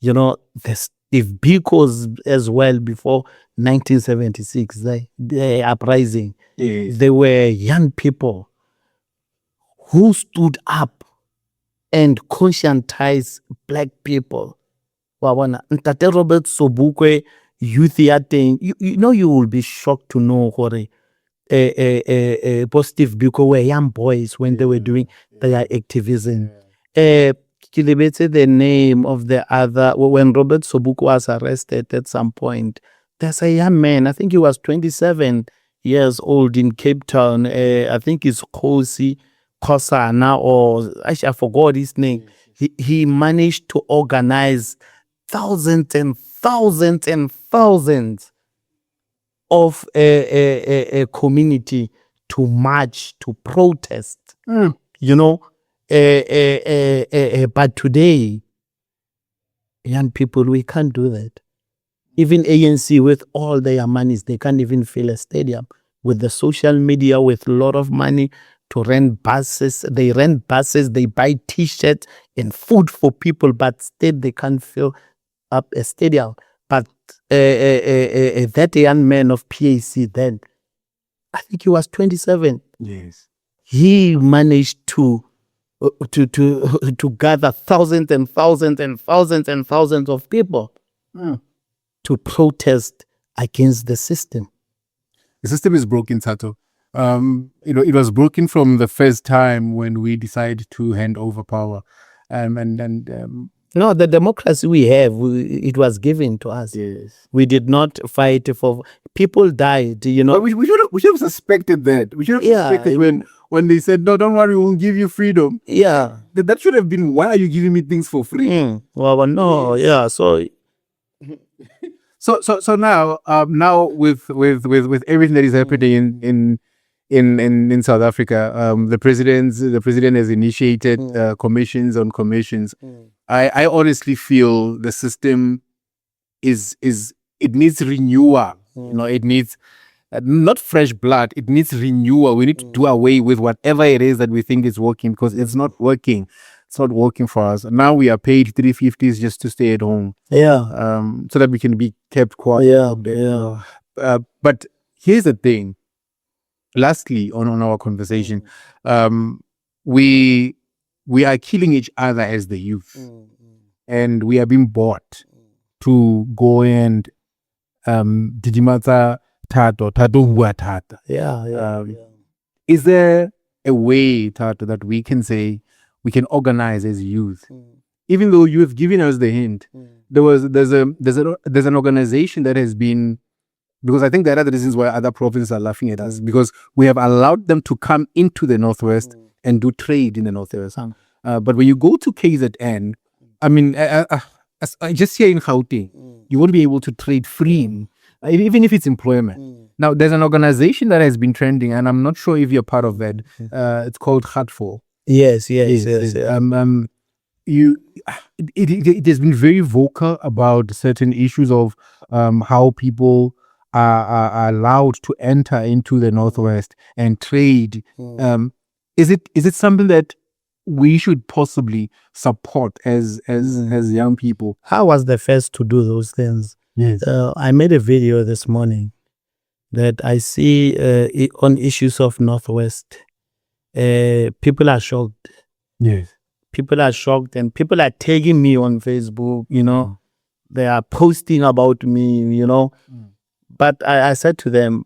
The Steve Biko's as well before 1976, the uprising. Yes. They were young people who stood up and conscientized black people. Ntate Robert Sobukwe, youth thing. You will be shocked to know Positive Biko were young boys when they were doing their activism. The name of the other, when Robert Sobukwe was arrested at some point, there's a young man, I think he was 27 years old in Cape Town. I think it's Kosi Kosana, or actually I forgot his name. He managed to organize thousands and thousands and thousands of a community to march, to protest, but today, young people, we can't do that. Even ANC with all their monies, they can't even fill a stadium. With the social media, with a lot of money to rent buses, they buy T-shirts and food for people, but still they can't fill up a stadium. But that young man of PAC then, I think he was 27. Yes. He managed to gather thousands and thousands and thousands and thousands of people to protest against the system. The system is broken, Thato. It was broken from the first time when we decided to hand over power. No, the democracy we have, it was given to us. Yes. We did not fight for... People died, But we should have suspected that. We should have suspected when they said, no, don't worry, we'll give you freedom. Yeah. That should have been, why are you giving me things for free? Well, no, yeah, so... So now with everything that is happening in South Africa, the president has initiated commissions on commissions. I honestly feel the system it needs renewal. It needs not fresh blood. It needs renewal. We need to do away with whatever it is that we think is working, because it's not working. It's not working for us. Now we are paid 350s just to stay at home. Yeah. So that we can be kept quiet. Yeah. But here's the thing. lastly, on our conversation, we are killing each other as the youth, and we are being bought to go and didimata Thato bua thata. Is there a way, Thato, that we can say we can organize as youth? Even though you have given us the hint, there's an organization that has been, because I think there are other reasons why other provinces are laughing at us, because we have allowed them to come into the Northwest and do trade in the Northwest. But when you go to KZN, I mean, just here in Gauteng, you won't be able to trade free, even if it's employment. Now, there's an organization that has been trending, and I'm not sure if you're part of that. It's called Hatful. Yes. It has been very vocal about certain issues of how people are allowed to enter into the Northwest and trade. Is it something that we should possibly support as young people? I was the first to do those things. Yes. I made a video this morning that I see on issues of Northwest. People are shocked. Yes. People are shocked, and people are tagging me on Facebook, They are posting about me, But I said to them,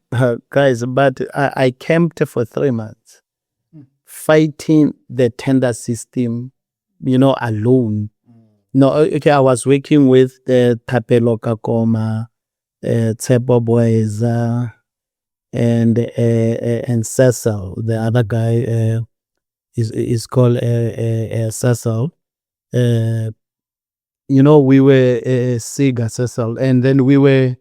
guys, but I camped for 3 months fighting the tender system, alone. No, okay, I was working with the Tapelo Kakoma, Tsebo Boyza, and Cecil, the other guy is called Cecil. We were Siga Cecil, and then we were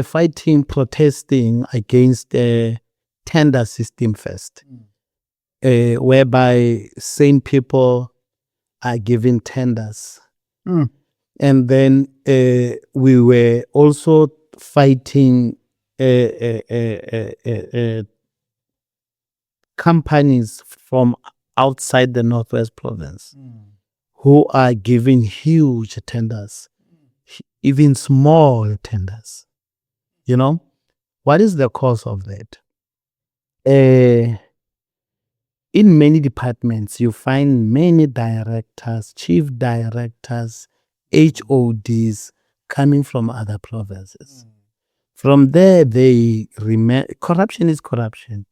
fighting, protesting against the tender system first, whereby sane people are given tenders. And then we were also fighting companies from outside the Northwest province who are giving huge tenders, even small tenders. What is the cause of that? In many departments, you find many directors, chief directors, HODs coming from other provinces. From there, corruption is corruption.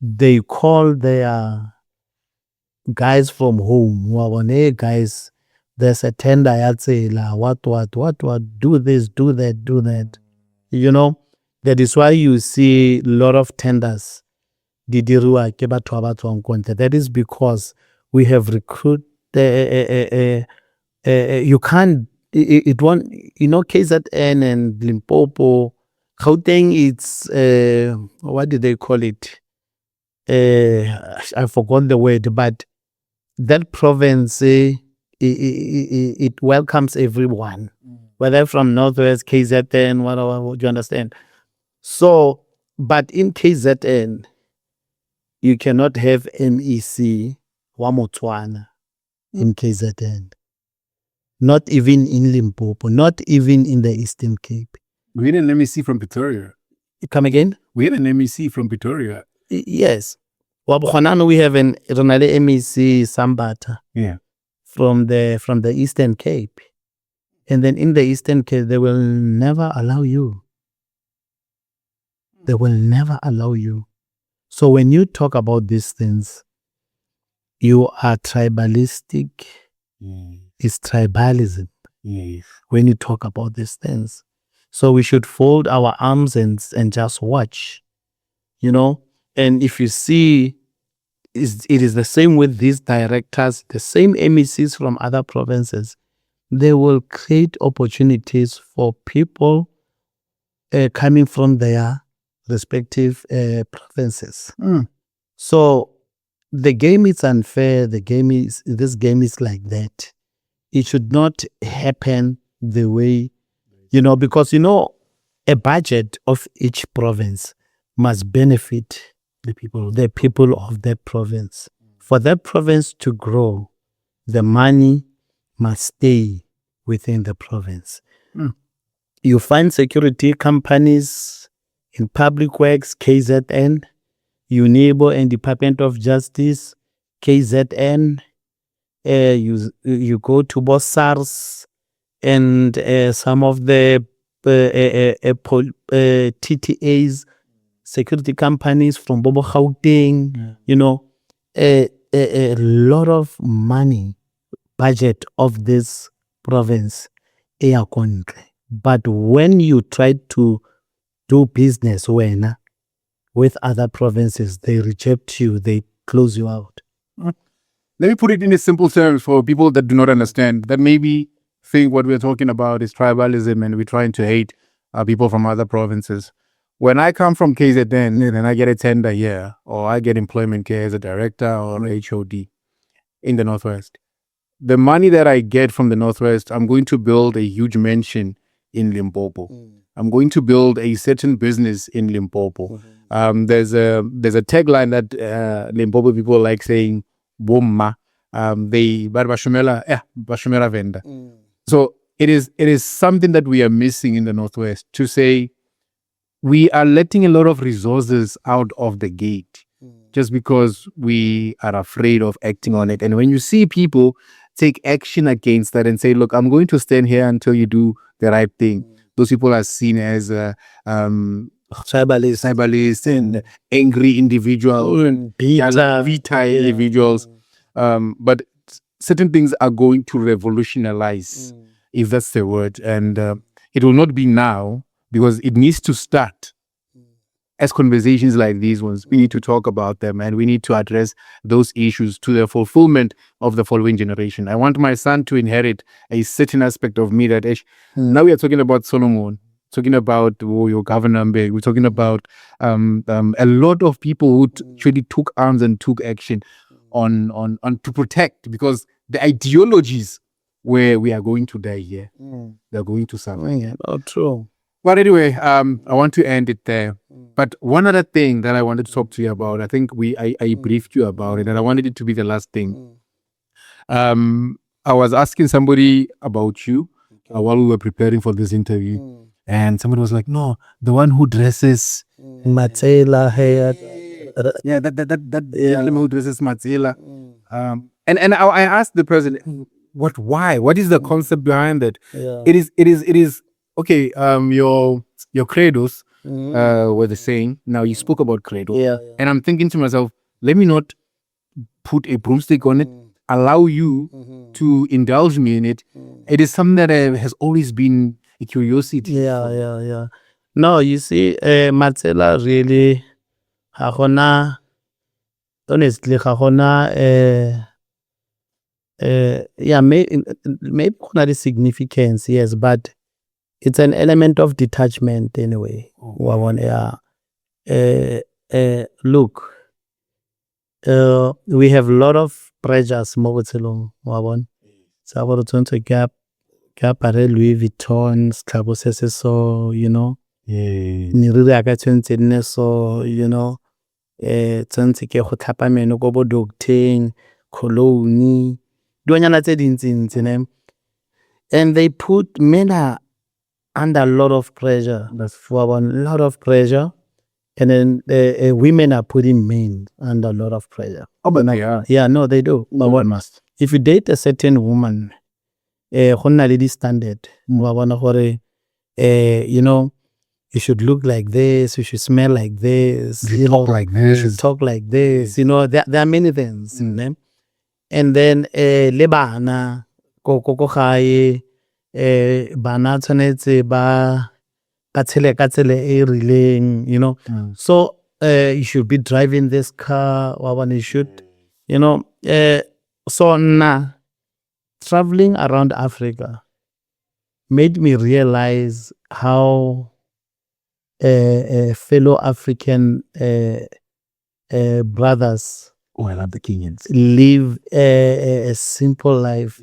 They call their guys from home. Hey guys, there's a tender. I'd say, what, do this, do that. That is why you see a lot of tenders. That is because we have recruited. You can't. It won't. KZN and Limpopo, Gauteng. It's what do they call it? I forgot the word, but that province it welcomes everyone, whether from Northwest, KZN, whatever. Do you understand? So, but in KZN, you cannot have MEC wa Motswana in KZN. Not even in Limpopo, not even in the Eastern Cape. We had an MEC from Pretoria. Come again? We had an MEC from Pretoria. Yes. We have an MEC Sambata. Yeah. From the Eastern Cape. And then in the Eastern Cape, they will never allow you. They will never allow you. So when you talk about these things, you are tribalistic. It's tribalism. Yes. When you talk about these things. So we should fold our arms and just watch. And if you see, it is the same with these directors, the same MECs from other provinces. They will create opportunities for people coming from their respective provinces. So the game is unfair. This game is like that. It should not happen the way, because a budget of each province must benefit the people of that province. For that province to grow, the money must stay within the province. You find security companies In Public Works, KZN. UNIBO and Department of Justice, KZN. You go to both SARS and some of the TTAs, security companies from Bobo Gauteng, a lot of money budget of this province. But when you try to do business with other provinces, they reject you, they close you out. Let me put it in simple terms for people that do not understand, that maybe think what we're talking about is tribalism and we're trying to hate people from other provinces. When I come from KZN and I get a tender here, or I get employment here as a director or HOD in the Northwest, the money that I get from the Northwest, I'm going to build a huge mansion in Limpopo. I'm going to build a certain business in Limpopo. There's a tagline that Limpopo people like saying, "Bomma." They bashumela venda. So it is something that we are missing in the Northwest, to say we are letting a lot of resources out of the gate just because we are afraid of acting on it. And when you see people take action against that and say, "Look, I'm going to stand here until you do the right thing," those people are seen as tribalists and angry individuals, individuals. But certain things are going to revolutionize, if that's the word. And it will not be now, because it needs to start as conversations like these ones. We need to talk about them, and we need to address those issues to the fulfillment of the following generation. I want my son to inherit a certain aspect of me that now we are talking about Solomon, talking about your governor, we're talking about a lot of people who actually took arms and took action on to protect, because the ideologies where we are going to die here, they're going to suffer. Oh, true. But anyway, I want to end it there. But one other thing that I wanted to talk to you about, I think I briefed you about it, and I wanted it to be the last thing. I was asking somebody about you while we were preparing for this interview, and somebody was like, "No, the one who dresses Matsela hair." Yeah, that gentleman who dresses Matsela. And I asked the person, why? What is the concept behind it? Yeah. It is okay. Your credos were the saying. Now you spoke about credo, and I'm thinking to myself, let me not put a broomstick on it. Allow you to indulge me in it. It is something that has always been a curiosity. Yeah. No, you see, Matsela really, honestly, maybe not a significance, yes, but it's an element of detachment anyway. Look, we have a lot of pressures mo botshelong wa bona. Sa go tshwantse ke apare Louis Vuitton, setlhabo se so, Niriri a ka tshwantse nne so, tshwantse ke go tlhapa meno ko bo docteng, cologne, dilonyana tse dintsi ne. And they put men are under a lot of pressure. That's for a lot of pressure. And then women are putting men under a lot of pressure. Oh, but yeah. Yeah, no, they do. But what must? If you date a certain woman, standard, you should look like this, you should smell like this, you talk like this, you should talk like this. There are many things. And then lebana ko gae bana tshwanetse ba tshele ka tsela e rileng, so you should be driving this car, you should, so now traveling around Africa made me realize how fellow African brothers the Kenyans live a simple life,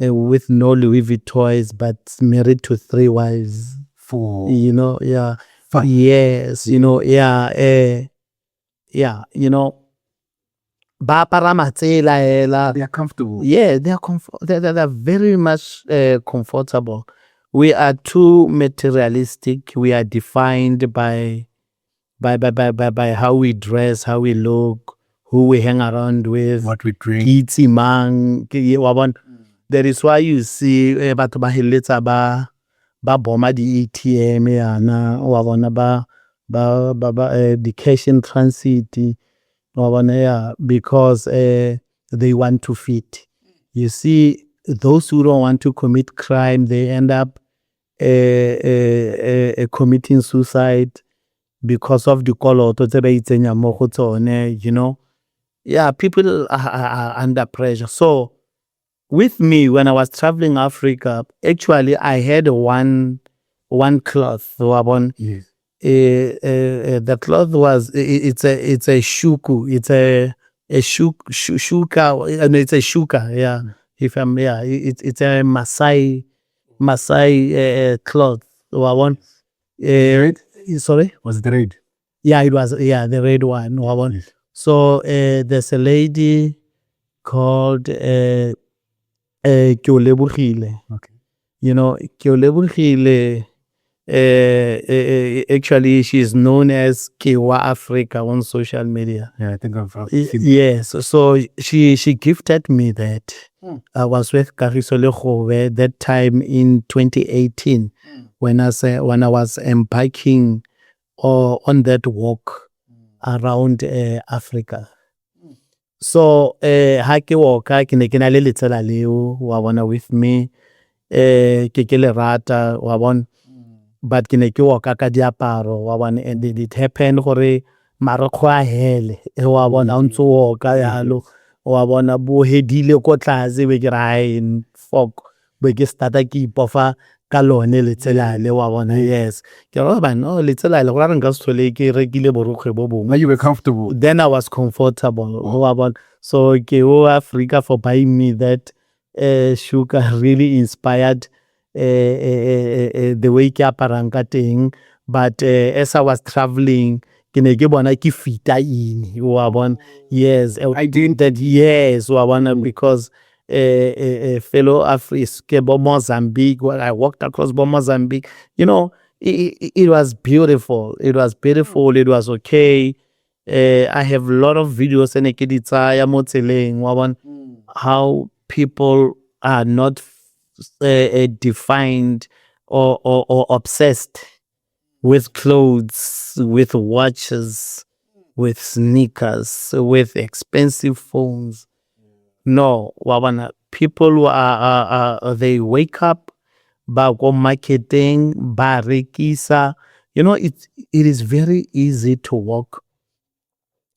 with no Louis Vuittons, but married to 3 wives. 4. 5 years. Ba apara matsela they are comfortable. Yeah, they're very much comfortable. we are too materialistic. We are defined by how we dress, how we look, who we hang around with, what we drink. kitsi mang. That is why you see batho ba heletsa ba boma di ATM yana wa bona ba the cash in transit wa bona ya, because they want to fit. You see, those who don't want to commit crime, they end up committing suicide because of the koloto tse ba itsenya mo go tsone, you know. Yeah, people are under pressure. So with me, when I was traveling Africa, actually I had one cloth. Yes. The cloth was it's a shuku. It's a shuka. No, it's a shuka. Yeah, it's a Masai cloth. Red? Sorry, Was it red? yeah, it was, yeah, the red one. Yes. So there's a lady called Kyolebugile. Okay. You know, Kyolebugile, actually she's known as Kiwa Africa on social media. Yeah, I think I've seen. Yes, so she gifted me that. I was with Kagiso Legowe that time in 2018 when I was embarking on that walk around Africa. So ha ke walka ke ne ke na le letsela leo wa bona with me ke le rata wa bona, but ke ne ke walka ka diaparo wa bona, and it happened gore marokgo a hele wa bona o ntse walka yalo wa bona bo hedile ko tlase be ke ra in fog be ke starta ke ipofa ka lone letsela le wa bona. Yes, ke re ba no letsela le go ra nka se tlhole ke rekile borokgwe bo bongwe. Now you were comfortable. Then I was comfortable. So Africa for buying me that sugar really inspired the way ke aparang ka teng. But as I was traveling, ke ne ke bona ke fita in wa bona. Yes, I did that. Yes, wa bona, because fellow Africa, Mozambique, when I walked across Mozambique, you know, it was beautiful. It was beautiful. It was okay. I have a lot of videos and how people are not defined or obsessed with clothes, with watches, with sneakers, with expensive phones. No, wabana, people who are they wake up, ba go marketing, ba rekisa. You know, it is very easy to walk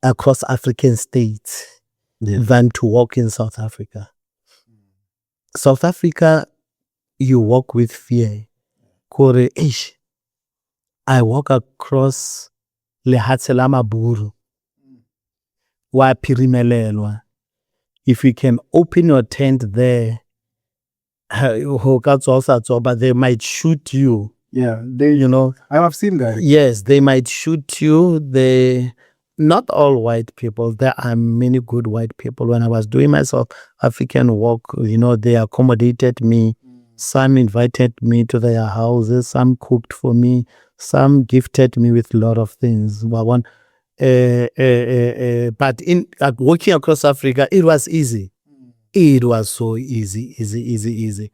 across African states than to walk in South Africa. South Africa, you walk with fear. Kore ish, I walk across lehatshe la Maburu, wa Phirimelelwa. If you can open your tent there, but they might shoot you. Yeah, You know, I have seen that. yes, they might shoot you. They not all white people. There are many good white people. When I was doing my South African walk, you know, they accommodated me. Some invited me to their houses. Some cooked for me. Some gifted me with a lot of things. But in walking across Africa, it was easy. It was so easy.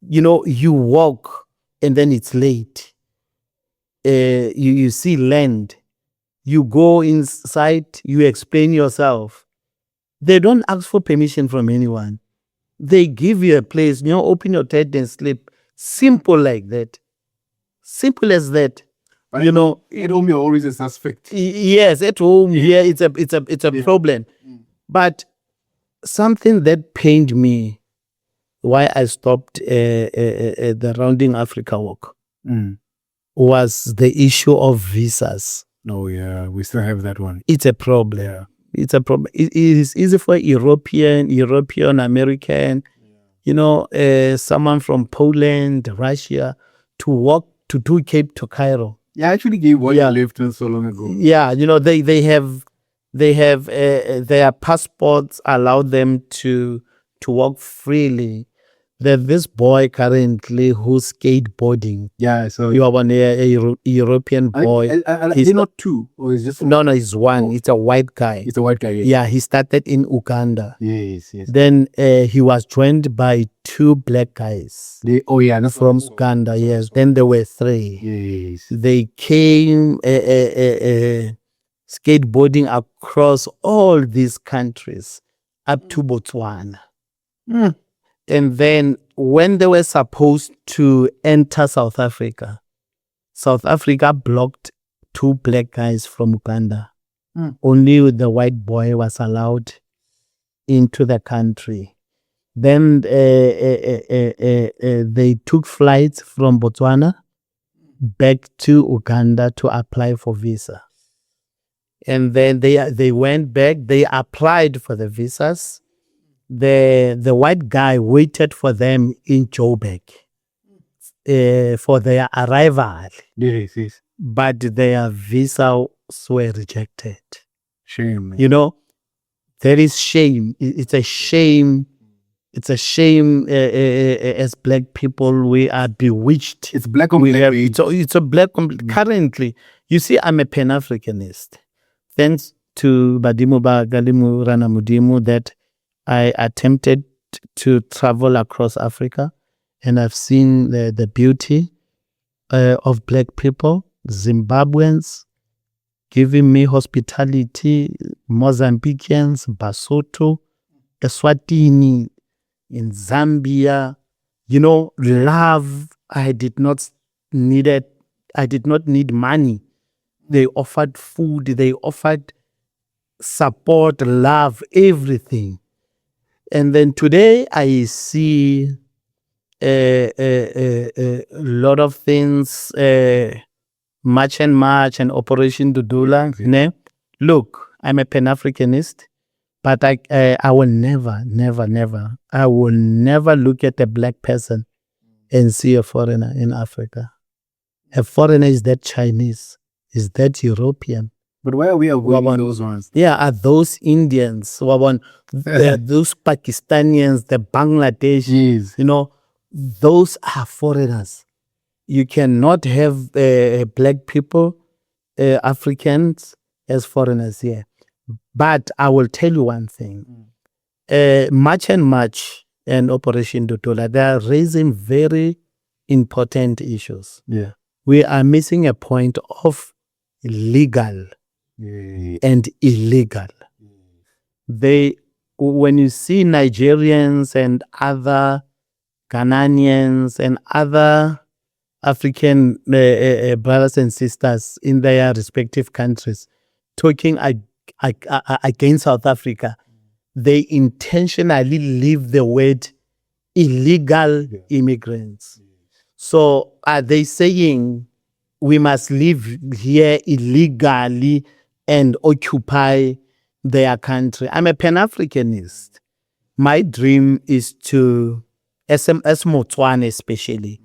You know, you walk and then it's late. You see land. You go inside, you explain yourself. They don't ask for permission from anyone. They give you a place, you know, open your tent and sleep. Simple like that. Simple as that. But you know, at home you're always a suspect. Yes, at home here it's a problem. But something that pained me why I stopped the Rounding Africa walk was the issue of visas. Oh yeah, we still have that one. It's a problem. Yeah. It's a problem. It is easy for European, American, you know, someone from Poland, Russia, to walk to do Cape to Cairo. Yeah, I actually gave one lift not so long ago. Yeah, you know, they have their passports allow them to walk freely. There's this boy currently who's skateboarding. Yeah, so You are a European boy. is it not two or is just No, he's one. Oh. It's a white guy. It's a white guy. Yes. Yeah, he started in Uganda. Yes. Then he was joined by two black guys from Uganda. Yes. Then there were three. Yes. They came skateboarding across all these countries up to Botswana. And then when they were supposed to enter South Africa blocked two black guys from Uganda. Only the white boy was allowed into the country. Then they took flights from Botswana back to Uganda to apply for visa. And then they went back, they applied for the visas. The white guy waited for them in Joburg for their arrival. Yes. But their visas were rejected. Shame. You know, there is shame. It's a shame. It's a shame as black people, we are bewitched. It's black on black. It's a black on currently. You see, I'm a Pan-Africanist. Thanks to Badimu Bagalimu Ranamudimu that I attempted to travel across Africa, and I've seen the beauty of black people, Zimbabweans giving me hospitality, Mozambicans, Basotho, Eswatini, in Zambia, love. I did not need money. They offered food, they offered support, love, everything. And then today I see a lot of things, March and Operation Dudula. Okay. Look, I'm a Pan-Africanist, but I will never look at a black person and see a foreigner in Africa. A foreigner is that Chinese, is that European. But why are we avoiding those ones? Yeah, are those Indians, those Pakistanians, the Bangladesh, Yes. Those are foreigners. You cannot have black people, Africans as foreigners here. But I will tell you one thing. March and Operation Dutola, they are raising very important issues. Yeah. We are missing a point of legal and illegal. When you see Nigerians and other Ghanaians and other African brothers and sisters in their respective countries talking against South Africa, they intentionally leave the word illegal immigrants. So are they saying we must live here illegally and occupy their country? I'm a Pan-Africanist. My dream is to, as Motswana especially,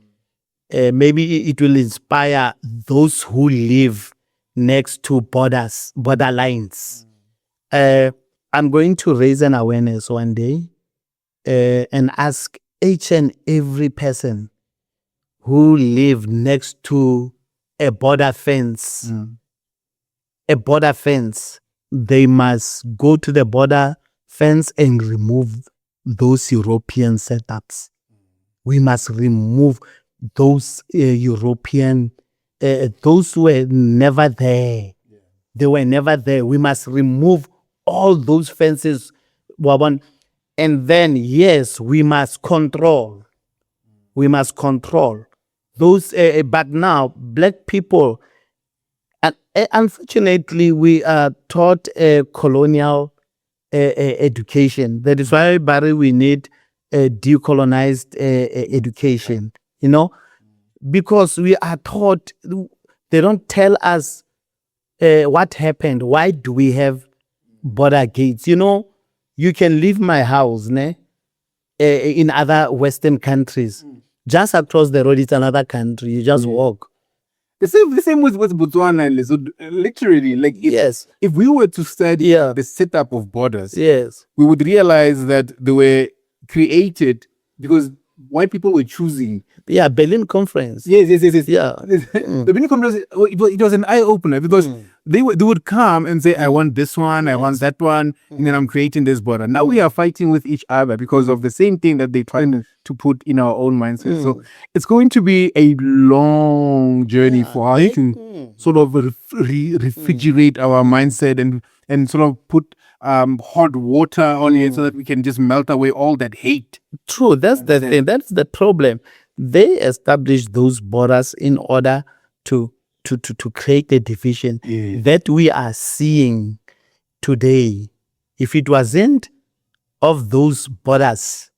maybe it will inspire those who live next to borderlines. I'm going to raise an awareness one day and ask each and every person who live next to a border fence, they must go to the border fence and remove those European setups. We must remove those European, those who were never there. They were never there. We must remove all those fences. And then, yes, we must control. Those, but now, black people, and unfortunately, we are taught colonial education. That is why, Barry, we need decolonized education, because we are taught, they don't tell us what happened. Why do we have border gates? You can leave my house in other Western countries. Just across the road, it's another country. You just walk. The same with Botswana and Lesotho. Literally, if we were to study the setup of borders, yes, we would realize that they were created because white people were choosing. Yeah, Berlin Conference. Yes. Yeah. The Berlin Conference, it was an eye opener because they would come and say, I want this one, I want that one, and then I'm creating this border. Now we are fighting with each other because of the same thing that they're trying to put in our own mindset. So it's going to be a long journey for us to sort of refrigerate our mindset and sort of put hot water on it so that we can just melt away all that hate. True, that's the thing. That's the problem. They established those borders in order to create a division that we are seeing today. If it wasn't of those borders,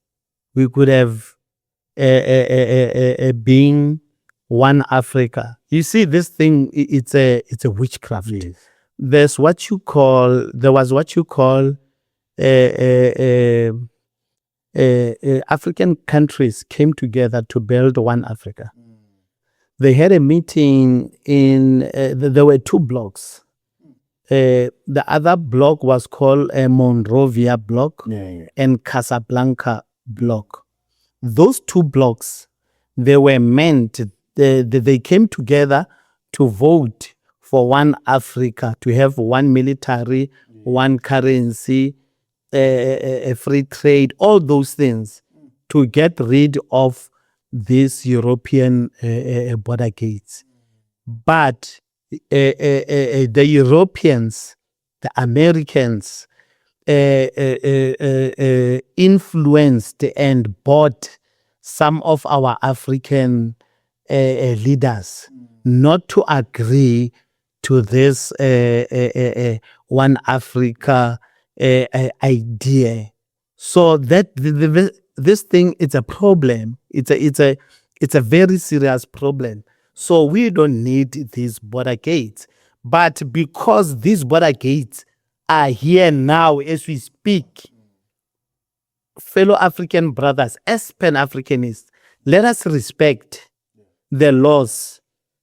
we could have been one Africa. You see, this thing, it's a witchcraft. Yes. There was what you call African countries came together to build one Africa. They had a meeting there were two blocks. The other block was called a Monrovia block and Casablanca block. Those two blocks, they were meant, they came together to vote for one Africa, to have one military, one currency, a free trade, all those things, to get rid of these European border gates. But the Europeans, the Americans, influenced and bought some of our African leaders not to agree to this one Africa idea. So that this thing, it's a problem. It's a very serious problem. So we don't need these border gates. But because these border gates are here now as we speak, fellow African brothers, as Pan-Africanists, let us respect the laws.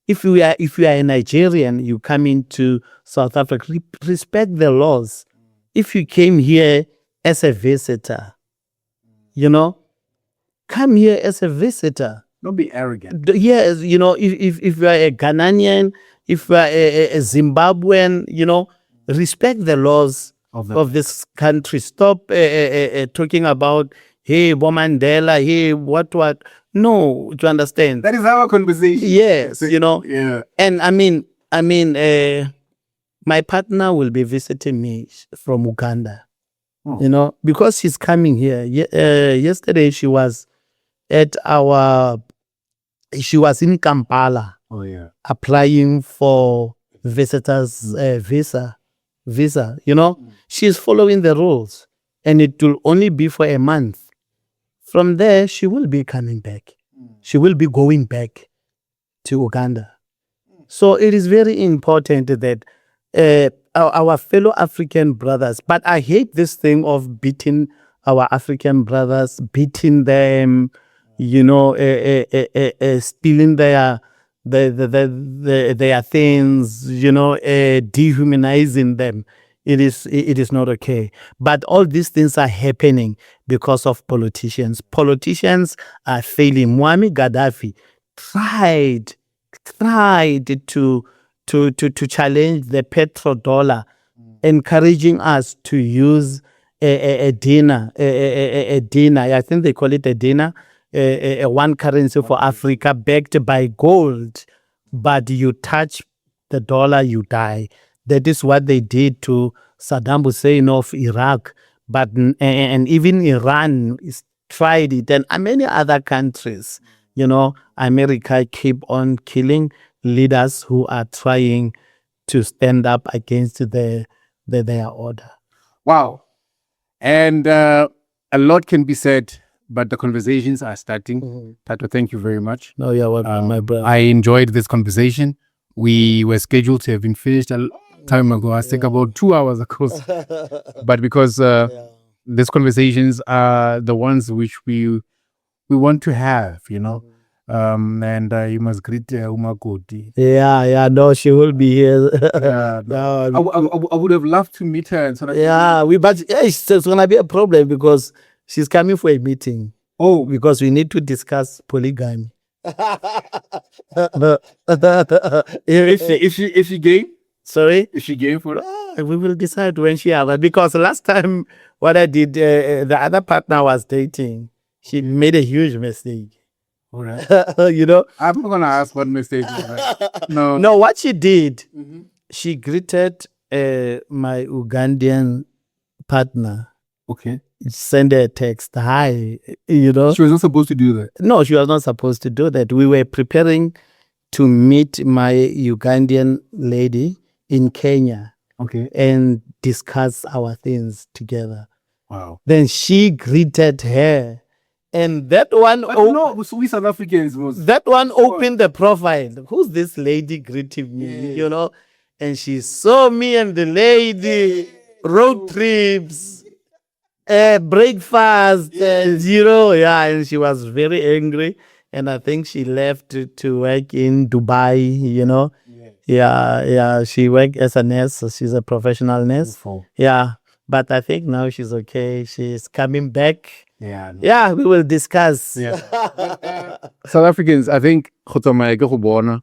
If you are a Nigerian, you come into South Africa, respect the laws. If you came here as a visitor, come here as a visitor. Don't be arrogant. Yes, if you are a Ghanaian, if you are a Zimbabwean, respect the laws of this country. Stop talking about, hey, Mandela, hey, what. No, to understand. That is our conversation. Yes, Yeah. And I mean, my partner will be visiting me from Uganda, because she's coming here. Yesterday she was she was in Kampala. Oh yeah. Applying for visitors visa. She's following the rules, and it will only be for a month. From there, she will be coming back. She will be going back to Uganda. So it is very important that our fellow African brothers, but I hate this thing of beating our African brothers, beating them, stealing their things, dehumanizing them. It is not okay. But all these things are happening because of politicians. Politicians are failing. Muammar Gaddafi tried to challenge the petrodollar, encouraging us to use a dinar. I think they call it a dinar, a one currency for Africa backed by gold. But you touch the dollar, you die. That is what they did to Saddam Hussein of Iraq. But and even Iran tried it, and many other countries. America keep on killing leaders who are trying to stand up against their order. Wow. And a lot can be said, but the conversations are starting. Thato, thank you very much. No, you're welcome, my brother. I enjoyed this conversation. We were scheduled to have been finished a long time ago. I think about 2 hours ago. But because these conversations are the ones which we want to have, and you must greet Umakoti. Yeah, no, she will be here. No. I would have loved to meet her. And so but it's going to be a problem because she's coming for a meeting. Oh, because we need to discuss polygamy. if she game, Sorry? if she game for that. We will decide when she has. Because last time what I did, the other partner was dating. She made a huge mistake. All right. You know? I'm not gonna ask what mistake. Right? No. No, what she did, she greeted my Ugandan partner. Okay. Send her a text, hi, you know. She was not supposed to do that. No, she was not supposed to do that. We were preparing to meet my Ugandan lady in Kenya. Okay. And discuss our things together. Wow. Then she greeted her. And that one, no, so we South Africans was that one opened the profile. Who's this lady greeting me? You know? And she saw me and the lady, road trips, breakfast, and and she was very angry. And I think she left to work in Dubai, you know. Yeah, she worked as a nurse, so she's a professional nurse. Beautiful. Yeah, but I think now she's okay. She's coming back. Yeah. No. Yeah, we will discuss. Yeah. South Africans, I think the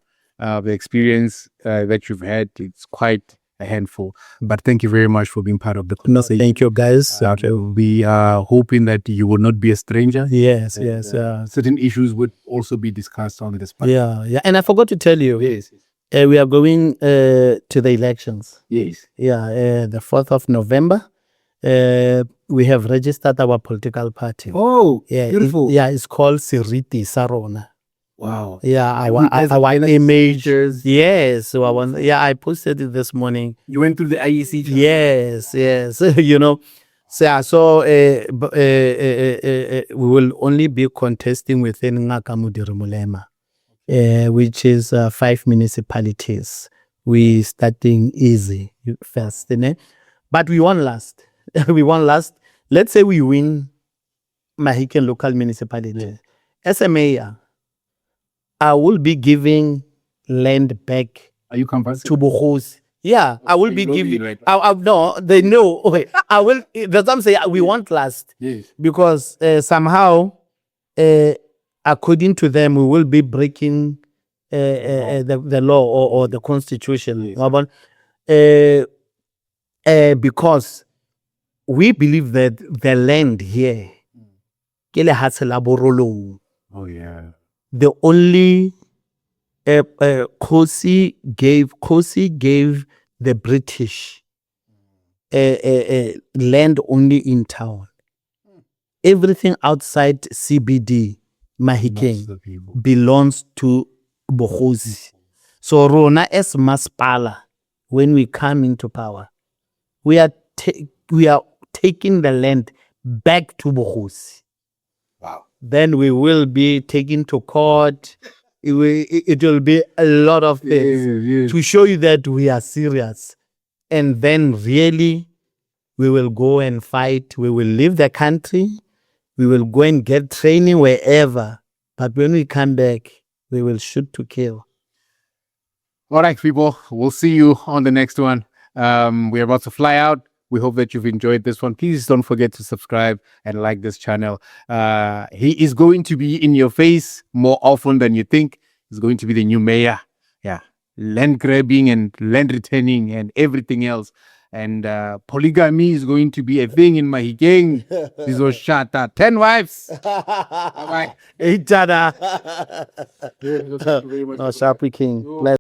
experience that you've had, it's quite a handful. But thank you very much for being part of the conversation. Thank you, guys. We are hoping that you will not be a stranger. Yes. Certain issues would also be discussed on this podcast. Yeah. And I forgot to tell you. Yes. We are going to the elections. Yes. Yeah, the 4th of November. We have registered our political party. Oh, yeah, beautiful. It's called Siriti Sarona. Wow. Yeah, I want images. Yes. So I posted it this morning. You went through the IEC? Yes. You know. So we will only be contesting within Ngakamudiri Mulema. Which is 5 municipalities. We starting easy first, but we won last. Let's say we win Mahikeng local municipality. Yeah. As a mayor, I will be giving land back. Are you convinced? To Bohos. Yeah, I will be giving. Right? No, they know. Okay, I will. That's what I'm saying. We want last. Yes. Because somehow. According to them, we will be breaking the law or the constitution. Yes. Because we believe that the land here, oh yeah, the only Kosi gave the British land only in town. Everything outside CBD. Mahikeng belongs to Bohosi. So Rona as Maspala, when we come into power, we are taking the land back to Bohosi. Wow. Then we will be taken to court. It will be a lot of things to show you that we are serious. And then really we will go and fight. We will leave the country. We will go and get training wherever. But when we come back, we will shoot to kill. All right, people. We'll see you on the next one. We're about to fly out. We hope that you've enjoyed this one. Please don't forget to subscribe and like this channel. He is going to be in your face more often than you think. He's going to be the new mayor. Yeah. Land grabbing and land returning and everything else. And polygamy is going to be a thing in Mahikeng. This was Shata. 10 wives. Bye-bye. Each other. Thank you very much. Sharpie King.